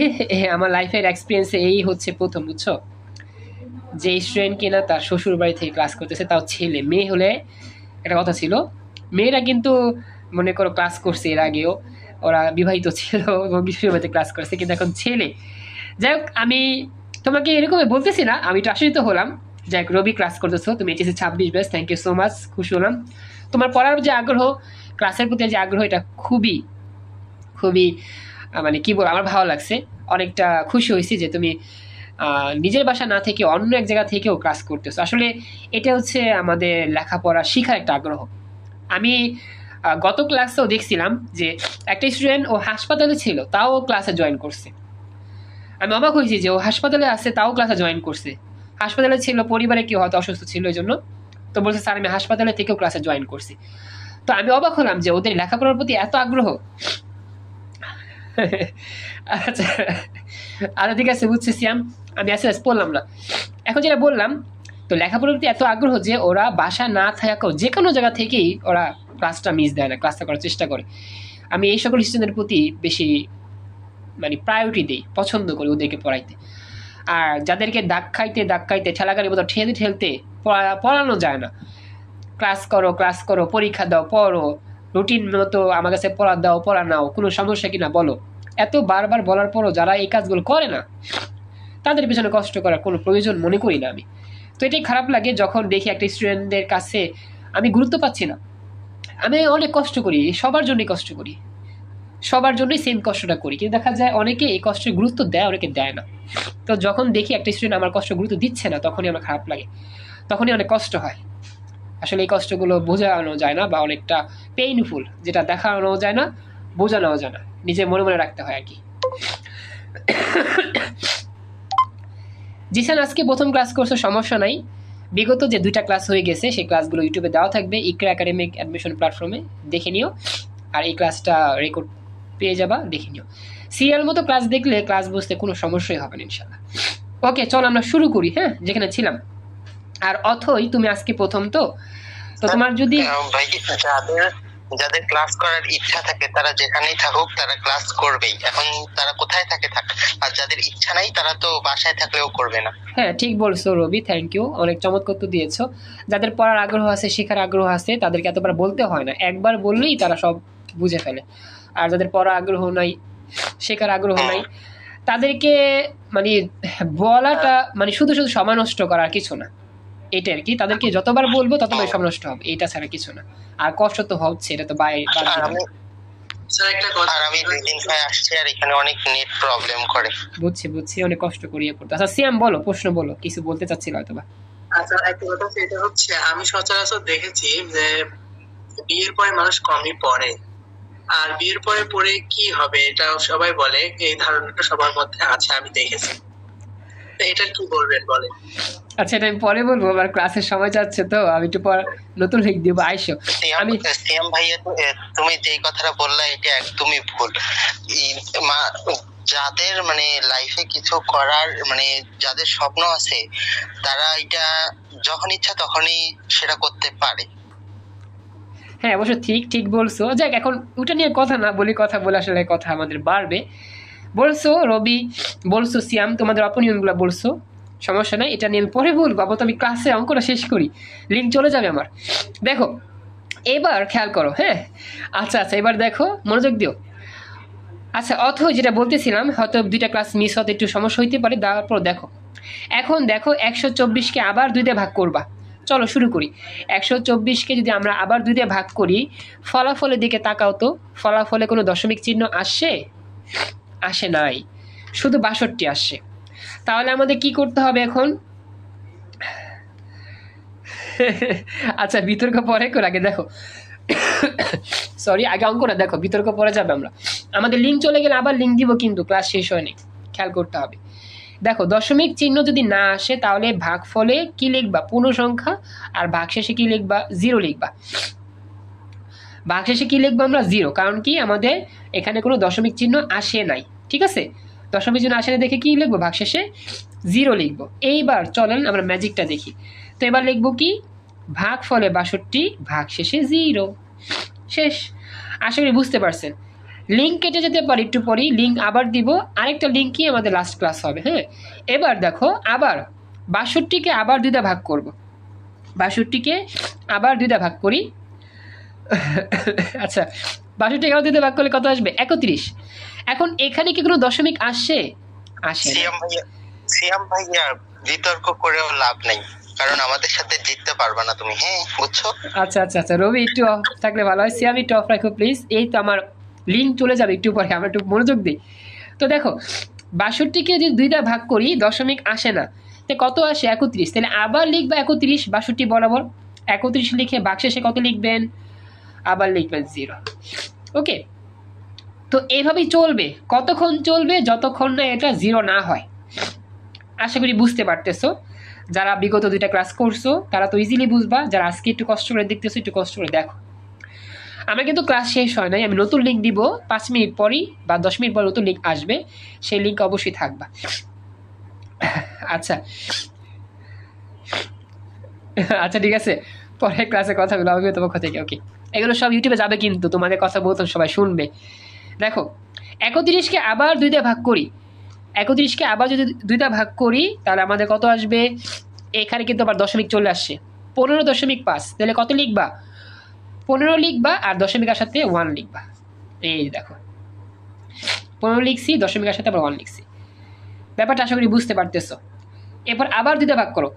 আমার লাইফের এক্সপিরিয়েন্সে এই হচ্ছে প্রথম, বুঝছো, যে স্টুডেন্ট কিনা তার শ্বশুর বাড়ি থেকে ক্লাস করতেছে, তাও ছেলে। মেয়ে হলে একটা কথা ছিল, মেয়েরা কিন্তু মনে করো ক্লাস করছে এর আগেও, ওরা বিবাহিত ছিল এবং শ্বশুর বাড়িতে ক্লাস করছে, কিন্তু এখন ছেলে। যাই হোক, আমি তোমাকে এরকম বলতেছি না, আমি একটু আশ্চর্য হলাম। যাই হোক, রবি ক্লাস করতেছো, তুমি HSC 26 batch, thank you so much, খুশি হলাম। তোমার পড়ার যে আগ্রহ, ক্লাসের প্রতি যে আগ্রহ, এটা খুবই খুবই মানে কি বল, আমার ভালো লাগছে। অনেকটা খুশি হয়েছি যে তুমি নিজের বাসা না থেকে অন্য এক জায়গা থেকেও ক্লাস করতেছো। আসলে এটা হচ্ছে আমাদের লেখাপড়া শেখার একটা আগ্রহ। আমি গত ক্লাসেও দেখছিলাম যে একটা স্টুডেন্ট ও হাসপাতালে ছিল, তাও ক্লাসে জয়েন করছে। আমি অবাক হয়েছি যে ও হাসপাতালে আছে তাও ক্লাসে জয়েন করছে। হাসপাতালে ছিল, পরিবারে কেউ হয়তো অসুস্থ ছিল এই জন্য, তো বলছে স্যার আমি হাসপাতালে থেকেও ক্লাসে জয়েন করছি। তো আমি অবাক হলাম যে ওদের লেখাপড়ার প্রতি এত আগ্রহ। আচ্ছা আচ্ছা, ঠিক আছে, বুঝছি সিয়াম, আমি আস্তে আস্তে পড়লাম না। এখন যেটা বললাম, তো লেখাপড়ার প্রতি এত আগ্রহ যে ওরা বাসা না থাকাও যে কোনো জায়গা থেকেই ওরা ক্লাসটা মিস দেয় না, ক্লাসটা করার চেষ্টা করে। আমি এই সকল স্টুডেন্টের প্রতি বেশি মানে প্রায়োরিটি দিই, পছন্দ করি ওদেরকে পড়াইতে। আর যাদেরকে দাগ খাইতে ঠেলাগাড়ির মতো ঠেলতে পড়ানো যায় না, ক্লাস করো, পরীক্ষা দাও, পড়ো, রুটিন মতো আমার কাছে পড়া নাও, কোনো সমস্যা কিনা বলো, এত বারবার বলার পরও যারা এই কাজগুলো করে না, তাদের পেছনে কষ্ট করার কোনো প্রয়োজন মনে করি না আমি। তো এটাই খারাপ লাগে যখন দেখি একটা স্টুডেন্টদের কাছে আমি গুরুত্ব পাচ্ছি না। আমি অনেক কষ্ট করি, সবার জন্যই কষ্ট করি, সবার জন্যই সেম কষ্টটা করি, কিন্তু দেখা যায় অনেকে এই কষ্টের গুরুত্ব দেয়, অনেকে দেয় না। তো যখন দেখি একটা স্টুডেন্ট আমার কষ্ট গুরুত্ব দিচ্ছে না, তখনই আমার খারাপ লাগে, তখনই অনেক কষ্ট হয়। আসলে এই কষ্টগুলো বোঝানো যায় না, বা অনেকটা পেইনফুল, যেটা দেখানো যায় না, বোঝানো যায় না, নিজে মনে মনে রাখতে হয় আর কি। জিসান আজকে প্রথম ক্লাস করছো, সমস্যা নাই। বিগত যে 2টা ক্লাস হয়ে গেছে সেই ক্লাসগুলো ইউটিউবে দেওয়া থাকবে, ইকরা একাডেমিক অ্যাডমিশন প্ল্যাটফর্মে, দেখে নিও। আর এই ক্লাসটা রেকর্ড পেয়ে যাবা, দেখে নিও। সিরিয়াল মতো ক্লাস দেখলে ক্লাস বুঝতে কোনো সমস্যাই হবে না ইনশাল্লাহ। ওকে, চল আমরা শুরু করি, হ্যাঁ, যেখানে ছিলাম। আর অথই তুমি আজকে প্রথম, তো তোমার যদি ভাই, যাদের ক্লাস করার ইচ্ছা থাকে তারা যেখানেই থাকুক তারা ক্লাস করবেই। এখন তারা কোথায় থাকে থাক, আর যাদের ইচ্ছা নাই তারা তো বাসায় থাকলেও করবে না। হ্যাঁ, ঠিক বলছো রবি, থ্যাংক ইউ, অনেক চমৎকার তো দিয়েছো। যাদের পড়ার আগ্রহ আছে, শেখার আগ্রহ আছে, তাদেরকে এতবার বলতে হয় না, একবার বললেই তারা সব বুঝে ফেলে। আর যাদের পড়ার আগ্রহ নাই, শেখার আগ্রহ নাই, তাদেরকে মানে বলাটা মানে শুধু শুধু সময় নষ্ট করার কিছু না, এটা আর কি। তাদেরকে যতবার বলবো ততবার সময় নষ্ট হবে, এটা ছাড়া কিছু না। আর কষ্ট তো হচ্ছে, এটা তো আমি 2 দিন পরে আসছি আর এখানে অনেক নেট প্রবলেম করে। বুঝছি, অনেক কষ্ট করিয়ে পড়তে। আচ্ছা সিয়াম বলো, প্রশ্ন বলো, কিছু বলতে চাচ্ছিল হয়তো বা। আচ্ছা, একটা কথা সেটা হচ্ছে, আমি সচরাচর দেখেছি যে বিয়ের পরে মানুষ কমই পড়ে, আর বিয়ের পরে পড়ে কি হবে এটা সবাই বলে, এই ধারণাটা সবার মধ্যে আছে, আমি দেখেছি। এটা কি বলবেন বলেন? আচ্ছা, এটা আমি পরে বলবো, আমার ক্লাসের সময় যাচ্ছে, তো আমি একটু পর নতুন লিখ দিব, আইসো। আমি সিয়াম ভাইয়া, তুমি যেই কথাটা বললা এটা একদমই ভুল। যাদের মানে লাইফে কিছু করার মানে যাদের স্বপ্ন আছে, তারা এটা যখন ইচ্ছা তখনই সেটা করতে পারে। হ্যাঁ, অবশ্য ঠিক বলছো। যাক, এখন ওটা নিয়ে কথা না বলি, কথা বলে আসলে কথা আমাদের বাড়বে। বলছো রবি, বলছো সিয়াম, তোমাদের অপিনিয়নগুলো বলছো, সমস্যা নাই, এটা নিয়ে আমি পরে বলবো। আবার তো আমি ক্লাসে অঙ্কটা শেষ করি, লিঙ্ক চলে যাবে আমার। দেখো এবার খেয়াল করো, হ্যাঁ, আচ্ছা এবার দেখো, মনোযোগ দিও। আচ্ছা, অথবা যেটা বলতেছিলাম, হয়তো 2টা ক্লাস মিস হতে একটু সমস্যা হইতে পারে, তারপর দেখো, এখন দেখো 124কে আবার 2 দিয়ে ভাগ করবা। চলো শুরু করি। 124কে যদি আমরা আবার 2 দিয়ে ভাগ করি, ফলাফলের দিকে তাকাও তো, ফলাফলে কোনো দশমিক চিহ্ন আসে নাই, শুধু 62 আসছে। তাহলে আমাদের কি করতে হবে এখন? আচ্ছা, বিতর্ক পরে করে, আগে দেখো, সরি, আগে অঙ্কটা দেখো, বিতর্ক পরে যাবে আমরা। আমাদের লিঙ্ক চলে গেলে আবার লিঙ্ক দিব, কিন্তু ক্লাস শেষ হয়নি, খেয়াল করতে হবে। দেখো দশমিক চিহ্ন যদি না আসে তাহলে ভাগফলে কি লিখবা? পূর্ণ সংখ্যা, আর ভাগশেষে কি লিখবা? 0 লিখবা। ভাগশেষে কি লিখবো আমরা? 0, কারণ কি আমাদের এখানে কোনো দশমিক চিহ্ন আসে নাই, ঠিক আছে? দশমিক চিহ্ন আসে না দেখে কি লিখবো? ভাগশেষে 0 লিখবো। এইবার চলেন আমরা ম্যাজিকটা দেখি। তো এবার লিখবো কি? ভাগফলে 62, ভাগশেষে 0। শেষ। আশা করি বুঝতে পারছেন। লিঙ্ক কেটে যেতে পারি একটু পরেই, লিঙ্ক আবার দিব, আরেকটা লিঙ্কই আমাদের লাস্ট ক্লাস হবে। হ্যাঁ, এবার দেখো আবার 62কে আবার 2 ভাগ করব। 62কে আবার 2 ভাগ করি। আচ্ছা, 62কে আবার 2 ভাগ করলে কত আসবে? 31। এখন এখানে কি কোনো দশমিক আসে? আসে না। সিয়াম ভাইয়া বিতর্ক করেও লাভ নাই, কারণ আমাদের সাথে জিততে পারবে না তুমি। হ্যাঁ, বুঝছো? আচ্ছা আচ্ছা আচ্ছা, রবি একটু অফ থাকলে ভালো হয়। সিয়াম একটু অফ রাখো প্লিজ। এই তো আমার লিঙ্ক চলে যাবে একটু পরে, আমরা একটু মনোযোগ দিই। তো দেখো 62কে যদি 2 ভাগ করি দশমিক আসে না, তো কত আসে? 31। তাহলে আবার লিখবা 31 62 বরাবর। 31 লিখে ভাগশেষে কত লিখবেন? আবার লিখবেন 0। ওকে, তো এইভাবেই চলবে। কতক্ষণ চলবে? যতক্ষণ না এটা 0 না হয়। আশা করি বুঝতে পারতেছো। যারা বিগত 2টা ক্লাস করছো তারা তো ইজিলি বুঝবা, যারা আজকে একটু কষ্ট করে দেখতেছো একটু কষ্ট করে দেখো। আমার কিন্তু ক্লাস শেষ হয় নাই, আমি নতুন লিঙ্ক দিব 5 মিনিট পরই বা 10 মিনিট পর নতুন লিঙ্ক আসবে, সেই লিঙ্ক অবশ্যই থাকবা। আচ্ছা আচ্ছা, ঠিক আছে, পরে ক্লাসে কথা বলা হবে তোমার কথা থেকে। ওকে, এগুলো সব ইউটিউবে যাবে, কিন্তু তোমাদের কথা বলতো সবাই শুনবে। দেখো 31কে আবার 2 ভাগ করি। 31কে আবার যদি 2 ভাগ করি তাহলে আমাদের কত আসবে? এখানে কিন্তু আবার দশমিক চলে আসছে, 15.5। তাহলে কত লিখবা? 15 লিখবা, আর দশমিকের সাথে 1 লিখবা। এই দেখো 15 লিখছি, দশমিকের সাথে আবার 1 লিখছি। ব্যাপারটা আশা করি বুঝতে পারতেছো। এরপর আবার 2 ভাগ করো।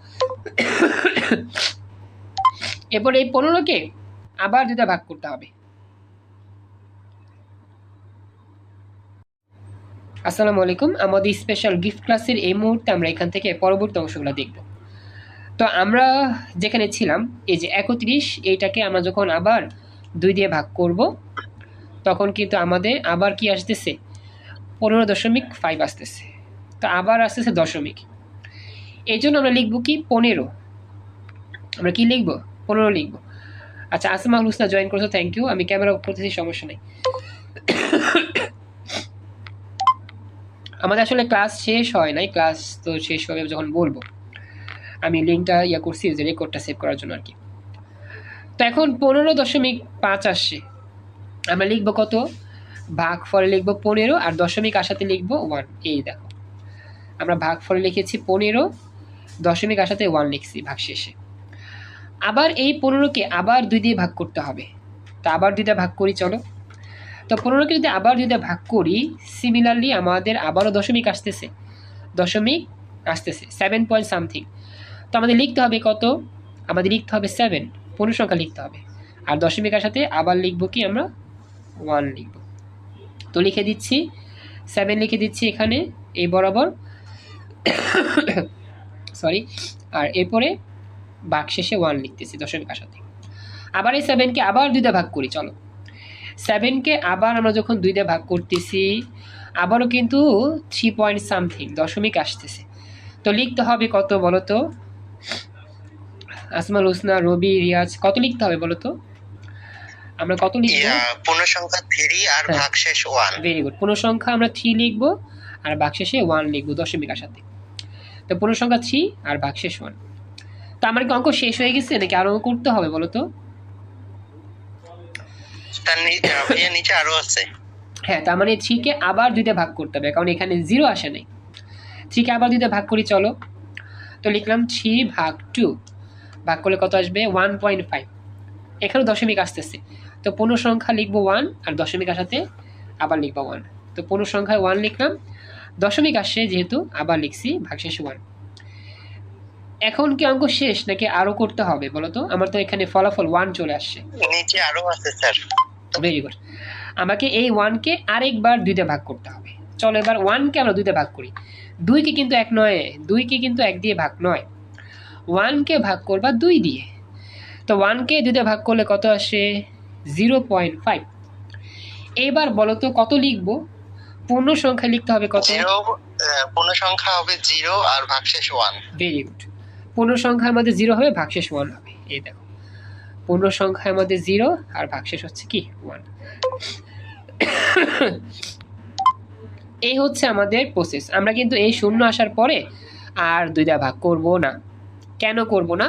এরপর এই 15কে আবার 2 ভাগ করতে হবে। আসসালামু আলাইকুম। আমাদের স্পেশাল গিফট ক্লাসের এই মুহূর্তে আমরা এখান থেকে পরবর্তী অংশগুলো দেখব। তো আমরা যেখানে ছিলাম, এই যে 31, এইটাকে আমরা যখন আবার 2 দিয়ে ভাগ করব তখন কিন্তু আমাদের আবার কি আসতেছে? 15.5 আসতেছে। তো আবার আসতেছে দশমিক। এই জন্য আমরা লিখবো কি? 15। আমরা কি লিখবো? 15 লিখবো। আচ্ছা, আসমাউল হুসনা জয়েন করছো, থ্যাংক ইউ। আমি ক্যামেরা অফ করতেছি, সমস্যা নেই। আমাদের আসলে ক্লাস শেষ হয় নাই, ক্লাস তো শেষ হবে যখন বলবো। আমি লিঙ্কটা করছি যে রেকর্ডটা সেভ করার জন্য আর কি। তো এখন 15.5 আসছে, আমরা লিখবো কত? ভাগফলে লিখবো 15, আর দশমিক আসাতে লিখবো 1। এই দেখো আমরা ভাগফলে লিখেছি 15, দশমিক আসাতে 1 লিখছি ভাগশেষে। আবার এই 15কে আবার 2 দিয়ে ভাগ করতে হবে। তা আবার 2টা ভাগ করি, চলো। তো 15কে যদি আবার 2টা ভাগ করি, সিমিলারলি আমাদের আবারও দশমিক আসতেছে, 7 পয়েন্ট সামথিং। তো আমাদের লিখতে হবে কত? আমাদের লিখতে হবে 7, পূর্ণ সংখ্যা লিখতে হবে। আর দশমিকের সাথে আবার লিখবো কি? আমরা 1 লিখব। তো লিখে দিচ্ছি 7 লিখে দিচ্ছি এখানে এই বরাবর, সরি। আর এরপরে ভাগশেষে 1 লিখতেছি দশমিকের সাথে। আবার এই 7কে আবার 2 ভাগ করি, চলো। 7কে আবার আমরা যখন 2 ভাগ করতেছি, আবারও কিন্তু 3 পয়েন্ট সামথিং দশমিক আসতেছে। তো লিখতে হবে কত বলো তো? আসমাল হুসনা, রবি, রিয়াজ, কত লিখতে হবে বলো তো? আমরা কত লিখব? পূর্ণ সংখ্যা 3 আর ভাগশেষ 1। Very good. পূর্ণ সংখ্যা আমরা 3 লিখব আর ভাগশেষে 1 লিখব দশমিকের সাথে। তো পূর্ণ সংখ্যা 3 আর ভাগশেষ 1। তো আমার কি অঙ্ক শেষ হয়ে গেছে নাকি আরো করতে হবে বলো তো? তার নিচে আরো আছে। হ্যাঁ, তার মানে 3 কে আবার 2 ভাগ করতে হবে, কারণ এখানে 0 আসে নাই। 3 কে আবার 2 ভাগ করি, চলো। তো লিখলাম 3 ভাগ 2, ভাগ করলে কত আসবে? 1.5। এখানে দশমিক আসতেছে, তো পূর্ণ সংখ্যা লিখবো 1, আর দশমিক আসাতে আবার লিখবো 1। তো পূর্ণ সংখ্যায় 1 লিখলাম, দশমিক আসছে যেহেতু আবার লিখছি ভাগশেষে 1। এখন কি অঙ্ক শেষ নাকি আরো করতে হবে বলো তো? আমার তো এখানে ফলাফল 1 চলে আসছে। নিচে আরো আছে স্যার। Very good. আমাকে এই 1কে আরেকবার 2 ভাগ করতে হবে। চলো এবার 1কে আমরা 2 ভাগ করি। 2কে কিন্তু 1 নয়, 2কে কিন্তু 1 দিয়ে ভাগ নয়, 1কে ভাগ করবা 2 দিয়ে। তো 1কে 2 ভাগ করলে কত আসে? 0.5। এবার বলো তো কত লিখবো? পূর্ণ সংখ্যা লিখতে হবে কত? পূর্ণ সংখ্যা হবে 0 আর ভাগশেষ 1। Very good. পূর্ণ সংখ্যার মধ্যে 0 হবে, ভাগশেষ 1 হবে। এই দেখো, পূর্ণ সংখ্যার মধ্যে 0 আর ভাগশেষ হচ্ছে কি 1। এই হচ্ছে আমাদের প্রসেস। আমরা কিন্তু এই শূন্য আসার পরে আর 2 দ্বারা ভাগ করব না। কেন করব না?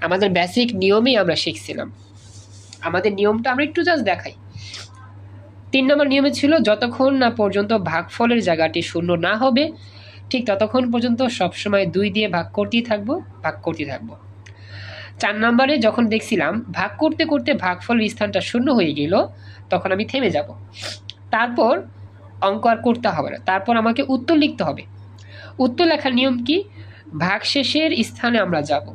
আমাদের বেসিক নিয়মেই আমরা শিখছিলাম। আমাদের নিয়মটা আমরা একটু জাস্ট দেখাই। 3 নম্বর নিয়মে ছিল যতক্ষণ না পর্যন্ত ভাগফলের জায়গাটি শূন্য না হবে ঠিক ততক্ষণ পর্যন্ত সবসময় 2 দিয়ে ভাগ করতেই থাকবো। 4 নম্বরে যখন দেখছিলাম ভাগ করতে করতে ভাগফলের স্থানটা শূন্য হয়ে গেল, তখন আমি থেমে যাব। তারপর অঙ্ক আর করতে হবে না, তারপর আমাকে উত্তর লিখতে হবে। উত্তর লেখার নিয়ম কি? ভাগশেষের স্থানে আমরা যাব,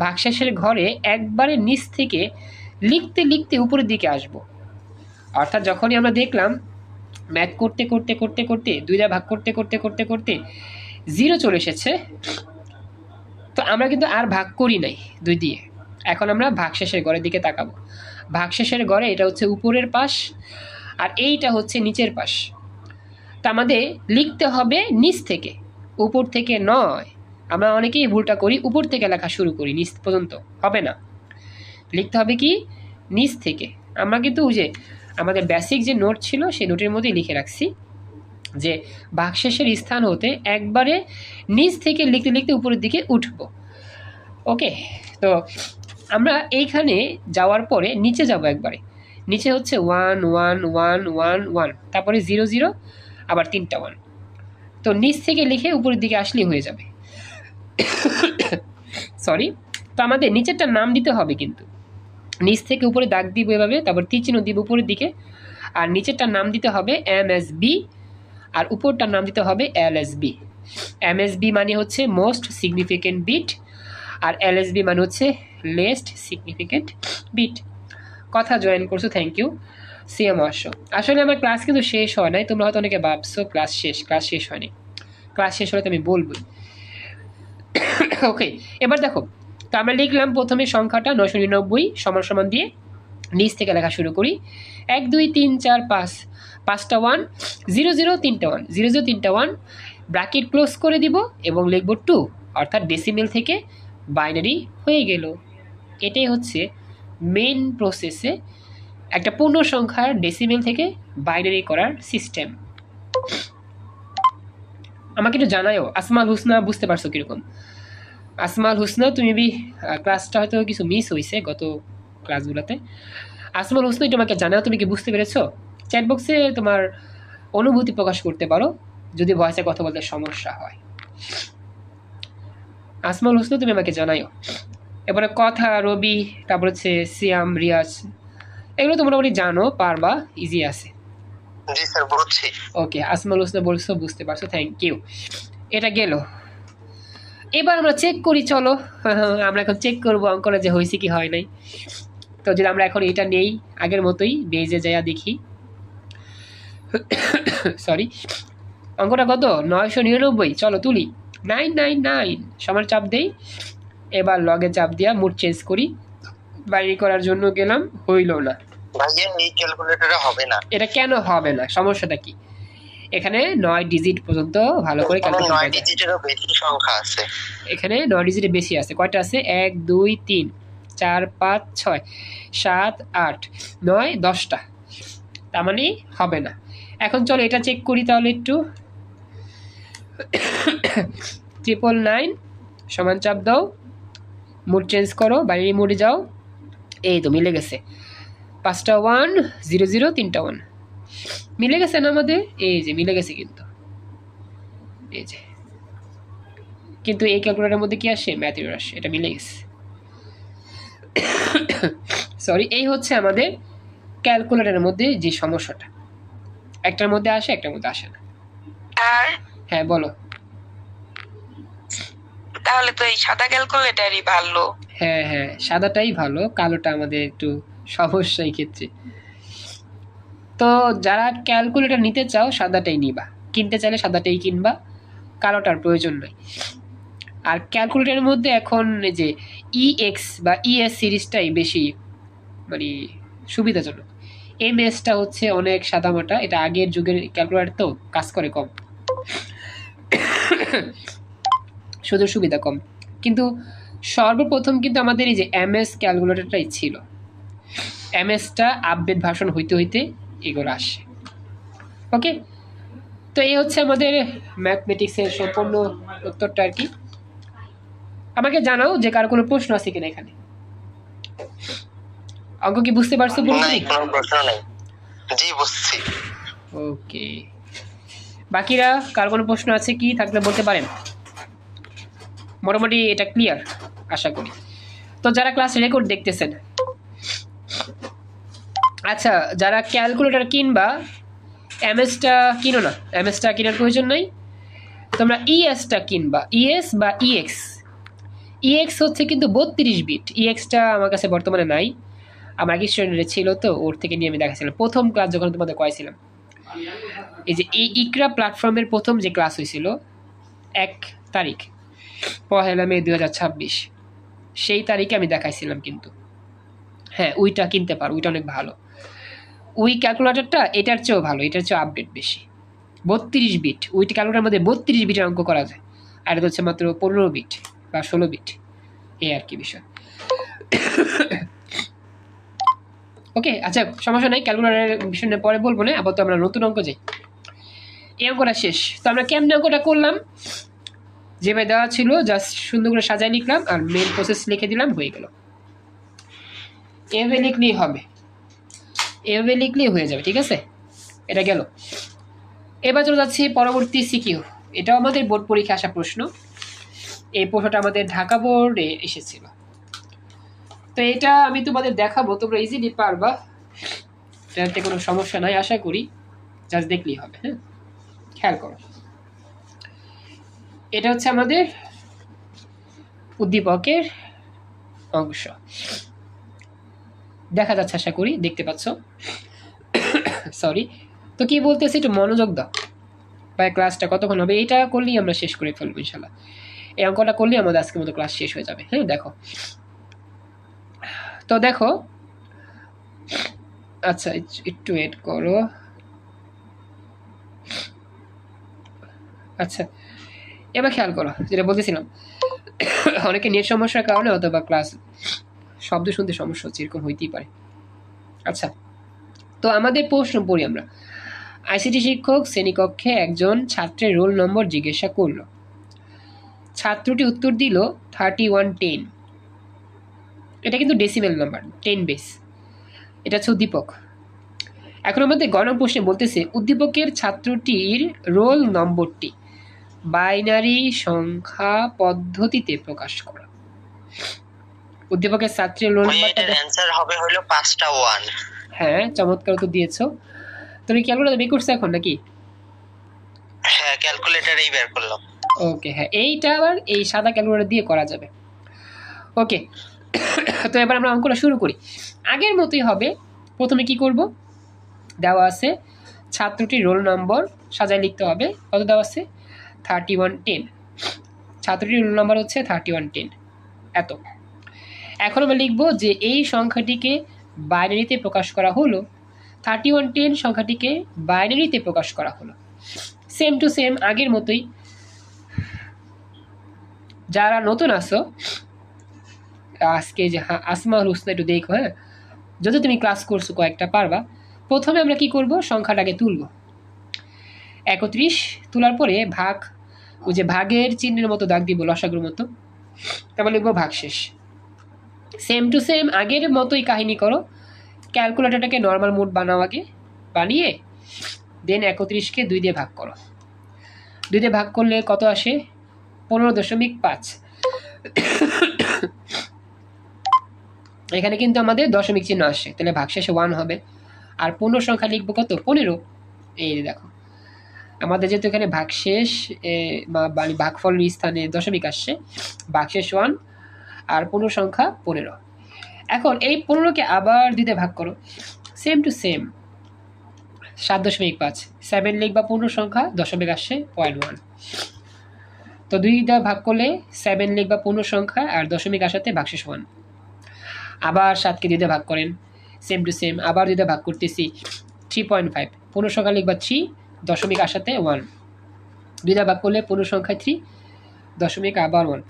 ভাগশেষের ঘরে একবারে নিচ থেকে লিখতে লিখতে উপরের দিকে আসব। অর্থাৎ যখনই আমরা দেখলাম ম্যাথ করতে করতে করতে করতে 2 দ্বারা ভাগ করতে করতে করতে করতে 0 চলে এসেছে, তো আমরা কিন্তু আর ভাগ করি নাই 2 দিয়ে। এখন আমরা ভাগশেষের ঘরের দিকে তাকাবো। ভাগশেষের ঘরে এটা হচ্ছে উপরের পাশ আর এইটা হচ্ছে নিচের পাশ। তা আমাদের লিখতে হবে নিচ থেকে, উপর থেকে নয়। আমরা অনেকেই ভুলটা করি, উপর থেকে লেখা শুরু করি, নিচ পর্যন্ত হবে না। লিখতে হবে কি নিচ থেকে। আমরা কিন্তু যে আমাদের বেসিক যে নোট ছিল সেই নোটের মধ্যে লিখে রাখছি যে ভাগশেষের স্থান হতে একবারে নিচ থেকে লিখতে লিখতে উপরের দিকে উঠব। ওকে, তো আমরা এইখানে যাওয়ার পরে নিচে যাব একবারে। নিচে হচ্ছে 1 1 1 1 1, তারপরে 0 0, আবার 3টা 1। তো নিচ থেকে লিখে উপরের দিকে আসলেই হয়ে যাবে। সরি, তো আমাদের নিচেরটার নাম দিতে হবে কিন্তু। নিচ থেকে উপরে দাগ দিব এভাবে, তারপর তীরচিহ্ন দিব উপরের দিকে, আর নিচেরটার নাম দিতে হবে MSB আর উপরটার নাম দিতে হবে LSB। MSB মানে হচ্ছে মোস্ট সিগনিফিকেন্ট বিট আর LSB মানে হচ্ছে লেস্ট সিগনিফিকেন্ট বিট। কথা জয়েন করছো, থ্যাংক ইউ। সিএম আসলে আমার ক্লাস কিন্তু শেষ হয় নাই। তোমরা হয়তো অনেকে ভাবছো ক্লাস শেষ হয়নি। ক্লাস শেষ হলে তো আমি বলবই। ওকে, এবার দেখো, তো আমরা লিখলাম প্রথমে সংখ্যাটা 999 সমান সমান দিয়ে নিচ থেকে লেখা শুরু করি। 1 2 3 4 5, 5টা 1, 0 0 3টা 1, 0 0 3টা 1, ব্র্যাকেট ক্লোজ করে দিব এবং লিখব 2, অর্থাৎ ডেসিমেল থেকে বাইনারি হয়ে গেল। এটাই হচ্ছে মেইন প্রসেসে একটা পূর্ণ সংখ্যার ডেসিমেল থেকে বাইনারি করার সিস্টেম। আমাকে একটু জানাও আসমাল হুসনা, বুঝতে পারছো কিরকম? আসমাল হুসনা, তুমি ক্লাসটা হয়তো কিছু মিস হয়েছে গত ক্লাসগুলোতে। আসমাল হুসনা, একটু আমাকে জানাও তুমি কি বুঝতে পেরেছো। চ্যাট বক্সে তোমার অনুভূতি প্রকাশ করতে পারো যদি ভয়েসে কথা বলতে সমস্যা হয়। আসমাল হুসনা, তুমি আমাকে জানাও। এবারে কথা রবি, তারপর হচ্ছে সিয়াম, রিয়াজ, এগুলো তো মোটামুটি জানো, পারবা, ইজি আছে। জি স্যার, বুঝছি। ওকে, আসমাল হুসনা বলছো বুঝতে পারছো, থ্যাংক ইউ। এটা গেল। এবার আমরা চেক করি, চলো। আমরা এখন চেক করবো অঙ্কটা যে হয়েছে কি হয় নাই। তো যদি আমরা এখন এটা নেই আগের মতোই বেজে যাইয়া দেখি। সরি, অঙ্কটা কত? 999। চলো তুলি। 999 সমান চাপ দেই। এবার লগে চাপ দিয়া মুড চেঞ্জ করি। বাইরে করার জন্য গেলাম, হইল না। ভাইয়া এই ক্যালকুলেটরে হবে না। এটা কেন হবে না? সমস্যাটা কি? এখানে 9 ডিজিট পর্যন্ত ভালো করে ক্যালকুলেট করা যায়। 9 ডিজিটেরও বেশি সংখ্যা আছে। এখানে 9 ডিজিটের বেশি আছে। কয়টা আছে? 1 2 3 4 5 6 7 8 9 10টা। তার মানে হবে না। এখন চলো এটা চেক করি তাহলে একটু। 999 সমান চাপ দাও, মুড চেঞ্জ করো, বাইনারি মোডে যাও। এই তো মিলে গেছে। 5টা 1 0 0 3টা 1 মিলে গেছে না আমাদের? এই যে মিলে গেছে কিন্তু, এই যে। কিন্তু এই ক্যালকুলেটরের মধ্যে কি আসে? ম্যাথ এরর আসে। এটা মিলে গেছে। সরি, এই হচ্ছে আমাদের ক্যালকুলেটরের মধ্যে যে সমস্যাটা, একটার মধ্যে আসে একটার মধ্যে আসে না। আর হ্যাঁ বলো। তাহলে তো এই সাদা ক্যালকুলেটরই ভালো। হ্যাঁ, সাদাটাই ভালো, কালোটা আমাদের একটু সমস্যা এই ক্ষেত্রে। তো যারা ক্যালকুলেটর নিতে চাও সাদাটাই নিবা, কিনতে চাইলে সাদাটাই কিনবা, কালোটার প্রয়োজন নয়। আর ক্যালকুলেটরের মধ্যে এখন যে EX বা ES সিরিজটাই বেশি মানে সুবিধাজনক। MS টা হচ্ছে অনেক সাদামাটা, এটা আগের যুগের ক্যালকুলেটর তো কাজ করে কম। সুযোগ সুবিধা কম, কিন্তু সর্বপ্রথম কিন্তু আমাদের এই যে MS ক্যালকুলেটরটাই ছিল। MS-টা আপডেট ভার্সন হইতে হইতে এগুলো আসে। ওকে, তো এই হচ্ছে আমাদের ম্যাথমেটিক্সের সম্পূর্ণ উত্তরটা আর কি। আমাকে জানাও যে কার কোনো প্রশ্ন আছে কিনা এখানে। অঙ্ক কি বুঝতে পারছো? নাই, কোনো প্রশ্ন নাই। জি বুঝছি। ওকে, বাকিরা কার কোনো প্রশ্ন আছে কি থাকলে বলতে পারেন। মোটামুটি এটা ক্লিয়ার আশা করি। তো যারা ক্লাস রেকর্ড দেখতেছেন, আচ্ছা যারা ক্যালকুলেটর কিনবা MS-টা কিনো না, MS-টা কেনার প্রয়োজন নাই। তোমরা ES-টা কিনবা, ES বা EX হচ্ছে কিন্তু 32 বিট। EX-টা আমার কাছে বর্তমানে নাই, আমার আগে স্টুডেন্টের ছিল, তো ওর থেকে নিয়ে আমি দেখাছিলাম প্রথম ক্লাস যখন তোমাদের কয়েছিলাম। এই যে এই ইকরা প্ল্যাটফর্মের প্রথম যে ক্লাস হয়েছিল 1 তারিখ 1 মে 2026, সেই তারিখে আমি দেখাইছিলাম কিন্তু। হ্যাঁ, ওইটা কিনতে পারো, ওইটা অনেক ভালো। ওই ক্যালকুলেটরটা এটার চেয়েও ভালো, এটার চেয়েও আপডেট বেশি। 32 বিট, ওই ক্যালকুলেটরের মধ্যে 32 বিটের অঙ্ক করা যায়, আর এটা হচ্ছে মাত্র 15 বিট বা 16 বিট, এই আর কি বিষয়। ওকে, আচ্ছা সমস্যা নেই, ক্যালকুলেটরের বিষয় নিয়ে পরে বলবো না, আপাতত আমরা নতুন অঙ্ক যাই। এই অঙ্কটা শেষ। তো আমরা কেমন অঙ্কটা করলাম, যেভাবে দেওয়া ছিল জাস্ট সুন্দর করে সাজায় লিখলাম আর মেন প্রসেস লিখে দিলাম, হয়ে গেল। এভাবে লিখলেই হবে, এভাবে লিখলেই হয়ে যাবে, ঠিক আছে? এটা গেল। এবার চলে যাচ্ছি পরবর্তী সিকিউ। এটাও আমাদের বোর্ড পরীক্ষা আসা প্রশ্ন। এই প্রশ্নটা আমাদের ঢাকা বোর্ডে এসেছিল, তো এটা আমি তোমাদের দেখাবো, তোমরা ইজিলি পারবা, এটাতে কোনো সমস্যা নাই আশা করি, জাস্ট দেখলেই হবে। হ্যাঁ, খেয়াল করো, এটা হচ্ছে আমাদের উদ্দীপকের অংশ, দেখা যাচ্ছে আশা করি, দেখতে পাচ্ছ। সরি, তো কি বলতেছি একটু মনোযোগ দাও। ভাই ক্লাসটা কতক্ষণ হবে? এইটা করলেই আমরা শেষ করে ফেলবো ইনশাল্লাহ। এই অঙ্কটা করলেই আমাদের আজকের মতো ক্লাস শেষ হয়ে যাবে। হ্যাঁ, দেখো তো দেখো, আচ্ছা একটু ওয়েট করো। আচ্ছা এবার খেয়াল করো, যেটা বলতেছিলাম, অনেকে নেট সমস্যার কারণে অথবা ক্লাস শব্দ শুনতে সমস্যা হচ্ছে, এরকম হইতেই পারে। আচ্ছা, তো আমাদের প্রশ্ন পড়ি আমরা। ICT শিক্ষক শ্রেণীকক্ষে একজন ছাত্রের রোল নম্বর জিজ্ঞাসা করল। ছাত্রটি উত্তর দিল 3110। এটা কিন্তু ডেসিমেল নাম্বার, 10 বেস। এটা হচ্ছে উদ্দীপক। এখন আমাদের গণন প্রশ্নে বলতেছে উদ্দীপকের ছাত্রটির রোল নম্বরটি বাইনারি সংখ্যা পদ্ধতিতে প্রকাশ করা। উদ্দীপকের ছাত্রের রোল নম্বরটা অ্যানসার হবে হলো 5টা 1। হ্যাঁ, চমৎকার তো দিয়েছো। তুমি ক্যালকুলেটর বের করছো এখন নাকি? হ্যাঁ, ক্যালকুলেটরেই বের করলাম। ওকে, হ্যাঁ এইটা আবার এই সাদা ক্যালকুলেটর দিয়ে করা যাবে। ওকে, তো এবার আমরা অঙ্কটা শুরু করি। আগের মতোই হবে। প্রথমে কি করব, দেওয়া আছে ছাত্রটির রোল নম্বর, সাজায় লিখতে হবে। কত দেওয়া আছে? 3110। ছাত্রটির রোল নম্বর হচ্ছে 3110, এত। এখন আমরা লিখব যে এই সংখ্যাটিকে বাইনারিতে প্রকাশ করা হলো, 3110 সংখ্যাটিকে বাইনারিতে প্রকাশ করা হলো। সেম টু সেম আগের মতোই। যারা নতুন আসো আজকে, যে আসমাউল হুসনা একটু দেখো, হ্যাঁ যদি তুমি ক্লাস করছো কয়েকটা পারবা। প্রথমে আমরা কি করব, সংখ্যাটাকে তুলব 31, তোলার পরে ভাগ, ওই যে ভাগের চিহ্নের মতো দাগ দিব লসাগুর মতো, তারপর লিখবো ভাগশেষ। সেম টু সেম আগের মতোই কাহিনী করো। ক্যালকুলেটরটাকে নর্মাল মোড বানাও, আগে বানিয়ে দেন 31কে 2 দিয়ে ভাগ করো। 2 দিয়ে ভাগ করলে কত আসে? 15.5। এখানে কিন্তু আমাদের দশমিক চিহ্ন আসে, তাহলে ভাগশেষে 1 হবে। আর পূর্ণ সংখ্যা লিখবো কত? 15। এই দেখো আমাদের যেহেতু এখানে ভাগশেষ মানে ভাগফল স্থানে দশমিক আসছে, ভাগশেষ 1 আর পূর্ণ সংখ্যা 15। এখন এই 15কে আবার 2 দিয়ে ভাগ করো, সেম টু সেম 7.5। 7 লিখবা পূর্ণ সংখ্যা, দশমিক আসছে 0.1। তো 2 দিয়ে ভাগ করলে 7 লিখবা পূর্ণ সংখ্যা আর দশমিক আসাতে ভাগশেষ 1। আবার 7কে 2 দিয়ে ভাগ করেন, সেম টু সেম আবার 2 দিয়ে ভাগ করতেছি 3.5। পূর্ণ সংখ্যা লিখবা 3, দশমিক আসাতে 1। দুইটা ভাগ করলে পূর্ণ সংখ্যায় 3 দশমিক আবার 1।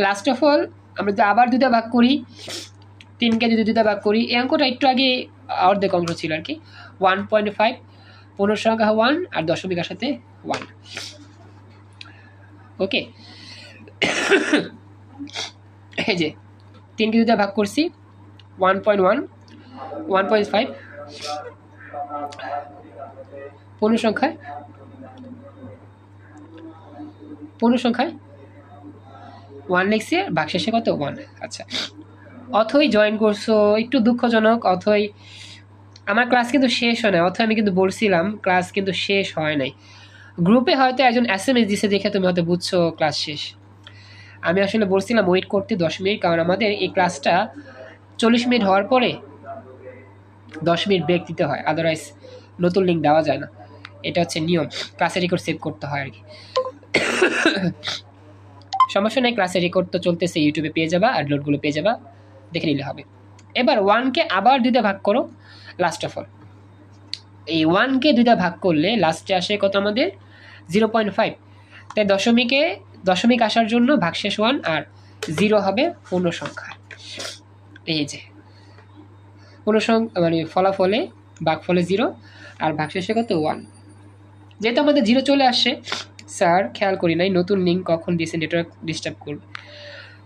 লাস্ট অফ অল আমরা যদি আবার দুইটা ভাগ করি, 3কে যদি দুইটা ভাগ করি, এই অঙ্কটা একটু আগে অর্ধেক অংশ ছিল আর কি। 1.5 পূর্ণ সংখ্যা 1 আর দশমিকের সাথে 1। ওকে, এই যে 3কে দুইটা ভাগ করছি, 1.1 1.5 পূর্ণ সংখ্যায় 1 লিখছি, ভাগশেষে কত 1। আচ্ছা, অথই জয়েন করছো, একটু দুঃখজনক। অথই আমার ক্লাস কিন্তু শেষ হয় না। অথই আমি কিন্তু বলছিলাম ক্লাস কিন্তু শেষ হয় নাই। গ্রুপে হয়তো একজন SMS দিছে দেখে তুমি হয়তো বুঝছো ক্লাস শেষ। আমি আসলে বলছিলাম ওয়েট করতে 10 মিনিট, কারণ আমাদের এই ক্লাসটা 40 মিনিট হওয়ার পরে 10 মিনিট ব্রেক দিতে হয়, আদারওয়াইজ নতুন লিঙ্ক দেওয়া যায় না। এটা হচ্ছে নিয়ম, ক্লাসের রেকর্ড সেভ করতে হয় আর কি। সমস্যা নেই, ক্লাসের রেকর্ড তো চলতেছে, ইউটিউবে পেয়ে যাবা, আর নোটগুলো পেয়ে যাবা, দেখে নিলে হবে। এবার 1কে আবার দুইটা ভাগ করো, লাস্ট অফ অল এই 1কে দুইটা ভাগ করলে লাস্টে আসে কত আমাদের 0.5। তাই দশমিক আসার জন্য ভাগশেষ 1 আর 0 হবে পূর্ণ সংখ্যা। এই যে পূর্ণ সংখ্যা মানে ফলাফলে ভাগফলে 0 আর ভাগশেষে কত 1। যেহেতু আমাদের 0 চলে আসছে, স্যার খেয়াল করি নাই নতুন লিঙ্ক কখন দিয়েছে, নেটওয়ার্ক ডিস্টার্ব করবে।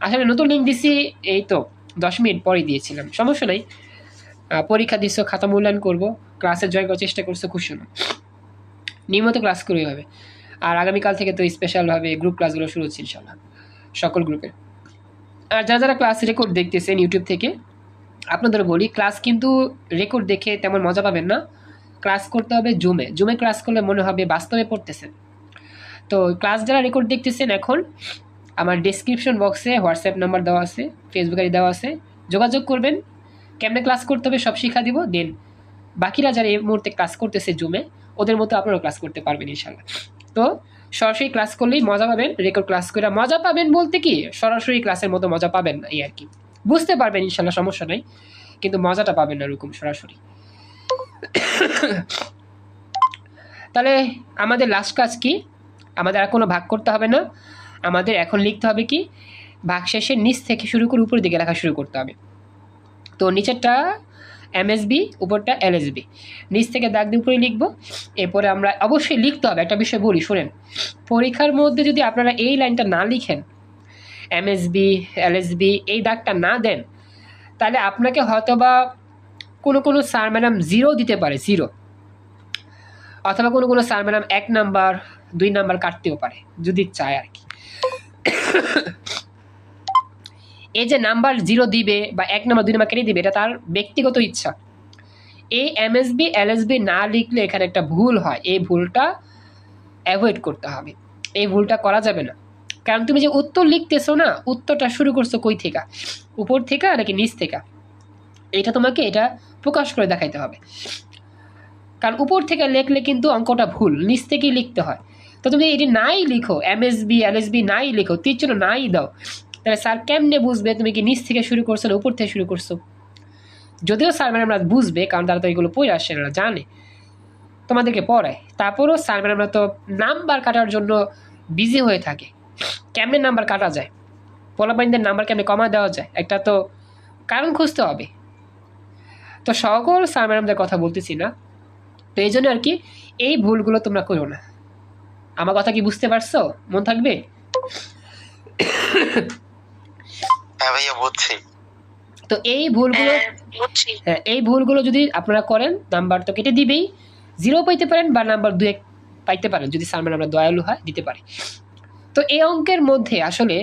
আসলে নতুন লিঙ্ক দিছি এই তো 10 মিনিট পরে দিয়েছিলাম, সমস্যা নাই। পরীক্ষা দিচ্ছ, খাতা মূল্যায়ন করবো, ক্লাসে জয়েন করার চেষ্টা করছো, খুশি না। নিয়মিত ক্লাস করেই হবে। আর আগামীকাল থেকে তো স্পেশালভাবে গ্রুপ ক্লাসগুলো শুরু হচ্ছে ইনশাল্লাহ, সকল গ্রুপের। আর যারা যারা ক্লাস রেকর্ড দেখতেছেন ইউটিউব থেকে, আপনাদের বলি ক্লাস কিন্তু রেকর্ড দেখে তেমন মজা পাবেন না। ক্লাস করতে হবে জুমে ক্লাস করলে মনে হবে বাস্তবে পড়তেছেন। তো ক্লাস যারা রেকর্ড দেখতেছেন এখন আমার ডেসক্রিপশন বক্সে হোয়াটসঅ্যাপ নাম্বার দেওয়া আছে, ফেসবুক আইডি দেওয়া আছে, যোগাযোগ করবেন। কেমনে ক্লাস করতে হবে সব শিখা দিব। দেন বাকিরা যারা এই মুহূর্তে ক্লাস করতেছে জুমে, ওদের মতো আপনারাও ক্লাস করতে পারবেন ইনশাল্লাহ। তো সরাসরি ক্লাস করলেই মজা পাবেন, রেকর্ড ক্লাস করে মজা পাবেন বলতে কি সরাসরি ক্লাসের মতো মজা পাবেন না, এই আর কি। বুঝতে পারবেন ইনশাল্লাহ, সমস্যা নাই, কিন্তু মজাটা পাবেন না এরকম সরাসরি। তাহলে আমাদের লাস্ট কাজ কি? আমাদের আর কোনো ভাগ করতে হবে না, আমাদের এখন লিখতে হবে কি ভাগশেষের নিচ থেকে শুরু করে উপরের দিকে লেখা শুরু করতে হবে। তো নিচেরটা MSB, উপরটা LSB, নিচ থেকে দাগ দিয়ে উপরে লিখবো। এরপরে আমরা অবশ্যই লিখতে হবে, একটা বিষয় বলি শোনেন, পরীক্ষার মধ্যে যদি আপনারা এই লাইনটা না লিখেন, MSB LSB এই দাগটা না দেন, তাহলে আপনাকে হয়তোবা কোনো স্যার ম্যাডাম 0 দিতে পারে, 0, অথবা কোনো স্যার ম্যাডাম 1 নাম্বার 2 নাম্বার কাটতেও পারে যদি চায় আর কি। এই যে নাম্বার 0 দিবে বা 1 নাম্বার 2 নাম্বার কেটে দিবে, এটা তার ব্যক্তিগত ইচ্ছা। এই MSB LSB না লিখলে এখানে একটা ভুল হয়, এই ভুলটা অ্যাভয়েড করতে হবে, এই ভুলটা করা যাবে না। কারণ তুমি যে উত্তর লিখতেছো না, উত্তরটা শুরু করছো কই থেকে, উপর থেকে নাকি নিচ থেকে, এটা তোমাকে এটা প্রকাশ করে দেখাইতে হবে। কারণ উপর থেকে লিখলে কিন্তু অঙ্কটা ভুল, নিচ থেকেই লিখতে হয়। তো তুমি এটি নাই লিখো, MSB LSB নাই লিখো, তীর চিহ্ন নাই দাও, তাহলে স্যার কেমনে বুঝবে তুমি কি নিচ থেকে শুরু করছো না উপর থেকে শুরু করছো? যদিও স্যার ম্যাডামরা বুঝবে, কারণ তারা তো এগুলো পড়ে আসছে না, জানে, তোমাদেরকে পড়ায়। তারপরেও স্যার ম্যাডামরা তো নাম্বার কাটার জন্য বিজি হয়ে থাকে। কেমনে নাম্বার কাটা যায়, পোলাপাইনদের নাম্বার কেমনে কমা দেওয়া যায়, একটা তো কারণ খুঁজতে হবে। তো সকল স্যার ম্যাডামদের কথা বলতেছি না, তো এই জন্য আর কি এই ভুলগুলো তোমরা করো না। আমার কথা কি বুঝতে পারছো? মন থাকবে? হ্যাঁ ভাইয়া বুঝছি। তো এই ভুলগুলো, হ্যাঁ এই ভুলগুলো যদি আপনারা করেন, নাম্বার তো কেটে দিবেই, 0 পাইতে পারেন বা নাম্বার 2 পাইতে পারেন, যদি স্যার ম্যাডামরা দয়ালু হয় দিতে পারে। তো এই অঙ্কের মধ্যে আসলে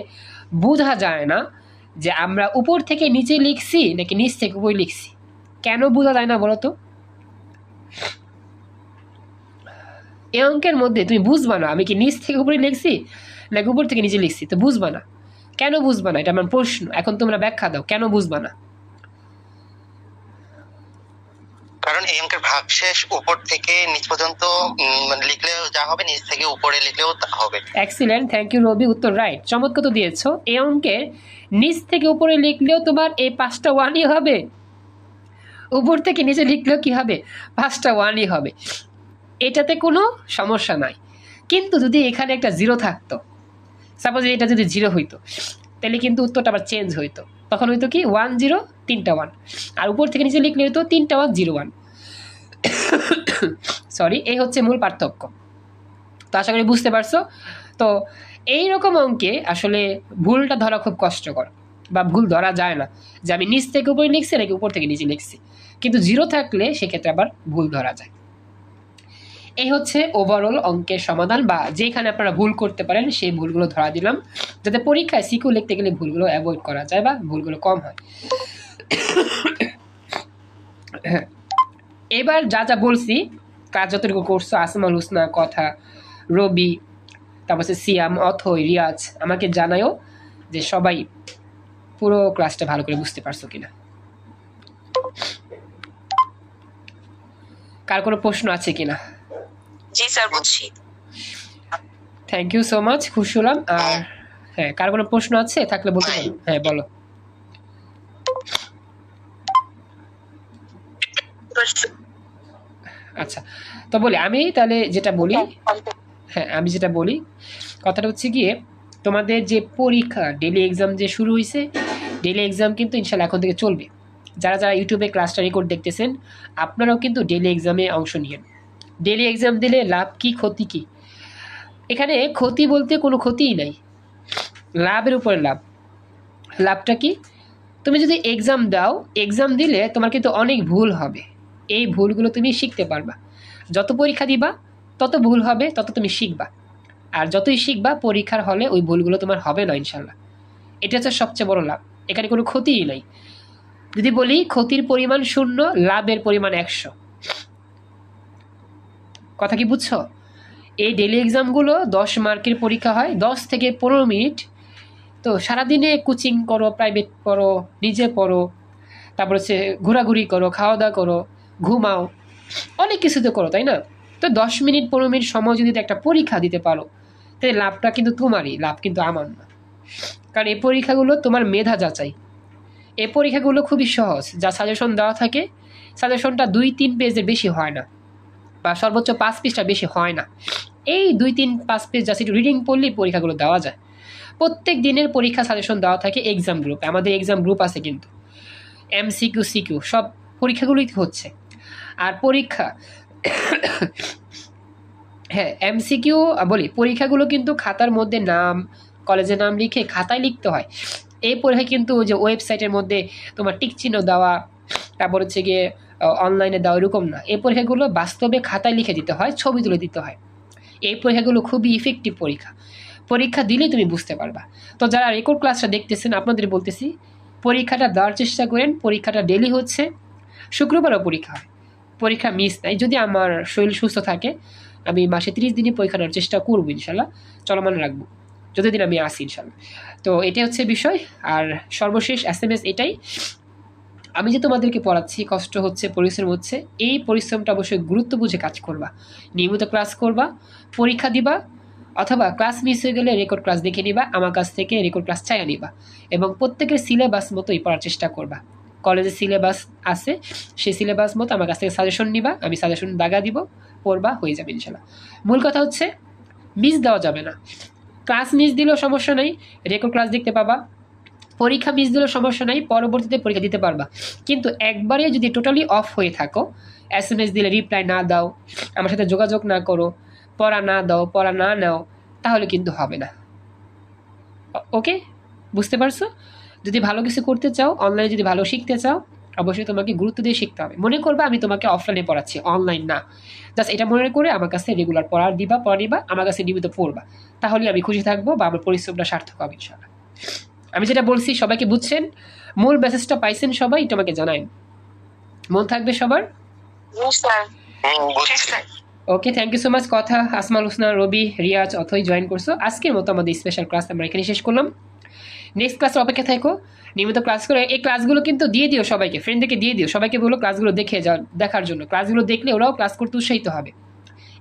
বোঝা যায় না যে আমরা উপর থেকে নিচে লিখছি নাকি নিচ থেকে উপরে লিখছি। কেন বোঝা যায় না বলো তো? এই অঙ্কের মধ্যে তুমি বুঝবা না আমি কি নিচ থেকে উপরে লিখছি নাকি উপর থেকে নিচে লিখছি, তো বুঝবা না। কেন বুঝবা না? এটা আমার প্রশ্ন, এখন তোমরা ব্যাখ্যা দাও কেন বুঝবা না। কারণ এই অঙ্কের ভাগশেষ উপর থেকে নিচ পর্যন্ত লিখলেও যা হবে, নিচ থেকে উপরে লিখলেও তা হবে। এক্সিলেন্ট, থ্যাংক ইউ রবি, উত্তর রাইট, চমৎকার তো দিয়েছো। এই অঙ্কের নিচ থেকে উপরে লিখলেও তোমার এই 5টা 1ই হবে, উপর থেকে নিচে লিখলেও কি হবে 5টা 1ই হবে। এটাতে কোনো সমস্যা নাই। কিন্তু যদি এখানে একটা জিরো থাকতো, সাপোজ এটা যদি জিরো হইতো, তাহলে কিন্তু উত্তরটা আবার চেঞ্জ হইতো। তখন হইতো কি 1 0 3টা 1, আর উপর থেকে নিচে লিখলে হইতো 3টা 1 0 1। সরি, এই হচ্ছে মূল পার্থক্য। তো আশা করি বুঝতে পারছো। তো এইরকম অঙ্কে আসলে ভুলটা ধরা খুব কষ্টকর, বা ভুল ধরা যায় না যে আমি নিচ থেকে উপরে লিখছি নাকি উপর থেকে নিচে লিখছি। কিন্তু জিরো থাকলে সেক্ষেত্রে আবার ভুল ধরা যায়। এই হচ্ছে ওভারঅল অঙ্কের সমাধান, বা যেখানে আপনারা ভুল করতে পারেন সেই ভুলগুলো ধরা দিলাম, যাতে পরীক্ষায় সিকিউ লিখতে গেলে ভুলগুলো অ্যাভয়েড করা যায় বা ভুলগুলো কম হয়। হ্যাঁ, এবার যা যা বলছি, কাজ যতটুকু করছো, আসমাল হুসনা, কথা, রবি, তারপর সিয়াম, অথই, রিয়াজ, আমাকে জানায়ও যে সবাই পুরো ক্লাসটা ভালো করে বুঝতে পারছো কিনা। কার কোনো প্রশ্ন আছে কিনা? জি স্যার, বুঝছি। থ্যাংক ইউ সো মাচ, খুশি হলাম। আর হ্যাঁ, কার কোনো প্রশ্ন আছে থাকলে বলতে পারো। হ্যাঁ বলো। আচ্ছা, তো বলি আমি তাহলে যেটা বলি। হ্যাঁ, আমি যেটা বলি কথাটা হচ্ছে গিয়ে, তোমাদের যে পরীক্ষা ডেইলি এক্সাম যে শুরু হয়েছে, ডেইলি এক্সাম কিন্তু ইনশাল্লাহ এখন থেকে চলবে। যারা যারা ইউটিউবে ক্লাসটা রেকর্ড দেখতেছেন, আপনারাও কিন্তু ডেইলি এক্সামে অংশ নিয়েন। ডেইলি এক্সাম দিলে লাভ কি ক্ষতি কি? এখানে ক্ষতি বলতে কোনো ক্ষতিই নাই, লাভের উপরে লাভ। লাভটা কি? তুমি যদি এক্সাম দাও, এক্সাম দিলে তোমার কিন্তু অনেক ভুল হবে। এই ভুলগুলো তুমি শিখতে পারবা। যত পরীক্ষা দিবা তত ভুল হবে, তত তুমি শিখবা। আর যতই শিখবা পরীক্ষার হলে ওই ভুলগুলো তোমার হবে না ইনশাল্লাহ। এটা হচ্ছে সবচেয়ে বড় লাভ। এখানে কোনো ক্ষতিই নাই। যদি বলি ক্ষতির পরিমাণ 0, লাভের পরিমাণ 100। কথা কি বুঝছো? এই ডেইলি এক্সামগুলো 10 মার্কের পরীক্ষা হয়, 10 থেকে 15 মিনিট। তো সারাদিনে কোচিং করো, প্রাইভেট পড়ো, নিজে পড়ো, তারপর হচ্ছে ঘোরাঘুরি করো, খাওয়া দাওয়া করো, ঘুমাও, অনেক কিছু তো করো, তাই না? তো 10 মিনিট 15 মিনিট সময় যদি একটা পরীক্ষা দিতে পারো, তাই লাভটা কিন্তু তোমারই, লাভ কিন্তু আমার না। কারণ এই পরীক্ষাগুলো তোমার মেধা যাচাই। এই পরীক্ষাগুলো খুবই সহজ, যা সাজেশন দেওয়া থাকে, সাজেশনটা 2-3 পেজের বেশি হয় না, বা সর্বোচ্চ 5 পৃষ্ঠা বেশি হয় না। এই 2-3-5 পেজ জাস্ট রিডিং পড়লেই পরীক্ষাগুলো দেওয়া যায়। প্রত্যেক দিনের পরীক্ষা সাজেশন দেওয়া থাকে এক্সাম গ্রুপে। আমাদের এক্সাম গ্রুপ আছে কিন্তু, MCQ CQ সব পরীক্ষাগুলোই হচ্ছে। আর পরীক্ষা হ্যাঁ, MCQ বলি, পরীক্ষাগুলো কিন্তু খাতার মধ্যে নাম, কলেজের নাম লিখে খাতায় লিখতে হয়। এই পরীক্ষা কিন্তু ওই যে ওয়েবসাইটের মধ্যে তোমার টিক চিহ্ন দেওয়া, তারপর হচ্ছে গিয়ে অনলাইনে দেওয়া, এরকম না। এই পরীক্ষাগুলো বাস্তবে খাতায় লিখে দিতে হয়, ছবি তুলে দিতে হয়। এই পরীক্ষাগুলো খুবই ইফেক্টিভ পরীক্ষা। পরীক্ষা দিলেই তুমি বুঝতে পারবা। তো যারা রেকর্ড ক্লাসটা দেখতেছেন, আপনাদের বলতেছি পরীক্ষাটা দেওয়ার চেষ্টা করেন। পরীক্ষাটা ডেইলি হচ্ছে, শুক্রবারও পরীক্ষা হয়, পরীক্ষা মিস নাই। যদি আমার শরীর সুস্থ থাকে, আমি মাসে 30 দিনই পরীক্ষা দেওয়ার চেষ্টা করবো ইনশাল্লাহ, চলমান রাখবো যতদিন আমি আসি ইনশাল্লাহ। তো এটাই হচ্ছে বিষয়। আর সর্বশেষ SMS এটাই, আমি যে তোমাদেরকে পড়াচ্ছি, কষ্ট হচ্ছে, পরিশ্রম হচ্ছে, এই পরিশ্রমটা অবশ্যই গুরুত্ব বুঝে কাজ করবা। নিয়মিত ক্লাস করবা, পরীক্ষা দিবা, অথবা ক্লাস মিস হয়ে গেলে রেকর্ড ক্লাস দেখে নিবা, আমার কাছ থেকে রেকর্ড ক্লাস চাইয়া নিবা, এবং প্রত্যেকের সিলেবাস মতোই পড়ার চেষ্টা করবা। কলেজে সিলেবাস আছে, সেই সিলেবাস মতো আমার কাছ থেকে সাজেশন নিবা, আমি সাজেশন দাগা দিব, পড়বা, হয়ে যাবে ইনশাল্লাহ। মূল কথা হচ্ছে মিস দেওয়া যাবে না। ক্লাস মিস দিলেও সমস্যা নেই, রেকর্ড ক্লাস দেখতে পাবা। পরীক্ষা মিস দিলেও সমস্যা নেই, পরবর্তীতে পরীক্ষা দিতে পারবা। কিন্তু একবারে যদি টোটালি অফ হয়ে থাকো, SMS দিলে রিপ্লাই না দাও, আমার সাথে যোগাযোগ না করো, পড়া না দাও, পড়া না নাও, তাহলে কিন্তু হবে না। ওকে, বুঝতে পারছো? যদি ভালো কিছু করতে চাও, অনলাইনে যদি ভালো শিখতে চাও, অবশ্যই তোমাকে গুরুত্ব দিয়ে শিখতে হবে। মনে করবা আমি তোমাকে অফলাইনে পড়াচ্ছি, অনলাইন না। জাস্ট এটা মনে করে আমার কাছে রেগুলার পড়া নিবা, আমার কাছে নিয়মিত পড়বা, তাহলে আমি খুশি থাকবো, বা আমার পরিশ্রমটা সার্থক হবে ইনশাআল্লাহ। আমি যেটা বলছি সবাইকে বুঝছেন, মূল মেসেজটা পাইছেন সবাই? তোমাকে জানাই, মন থাকবে সবার। ওকে, থ্যাংক ইউ সো মাচ। কথা, আসমাল হুসনা, রবি, রিয়াজ, অথই জয়েন করছো। আজকের মতো আমাদের স্পেশাল ক্লাস আমরা এখানে শেষ করলাম। নেক্সট ক্লাসের অপেক্ষা থাকো, নিয়মিত ক্লাস করে। এই ক্লাসগুলো কিন্তু দিয়ে দিও সবাইকে, ফ্রেন্ডদেরকে দিয়ে দিও, সবাইকে বলো ক্লাসগুলো দেখার জন্য। ক্লাসগুলো দেখলে ওরাও ক্লাস করতে উৎসাহিত হবে।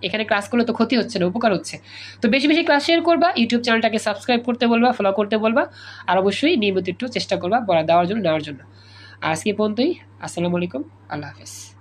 এখানে ক্লাস করলে তো ক্ষতি হচ্ছে না, উপকার হচ্ছে। তো বেশি বেশি ক্লাস শেয়ার করবা, ইউটিউব চ্যানেলটাকে সাবস্ক্রাইব করতে বলবা, ফলো করতে বলবা, আর অবশ্যই নিয়মিত একটু চেষ্টা করবা পড়া দেওয়ার জন্য, নেওয়ার জন্য। আজকে পর্যন্তই। আসসালামু আলাইকুম, আল্লাহ হাফেজ।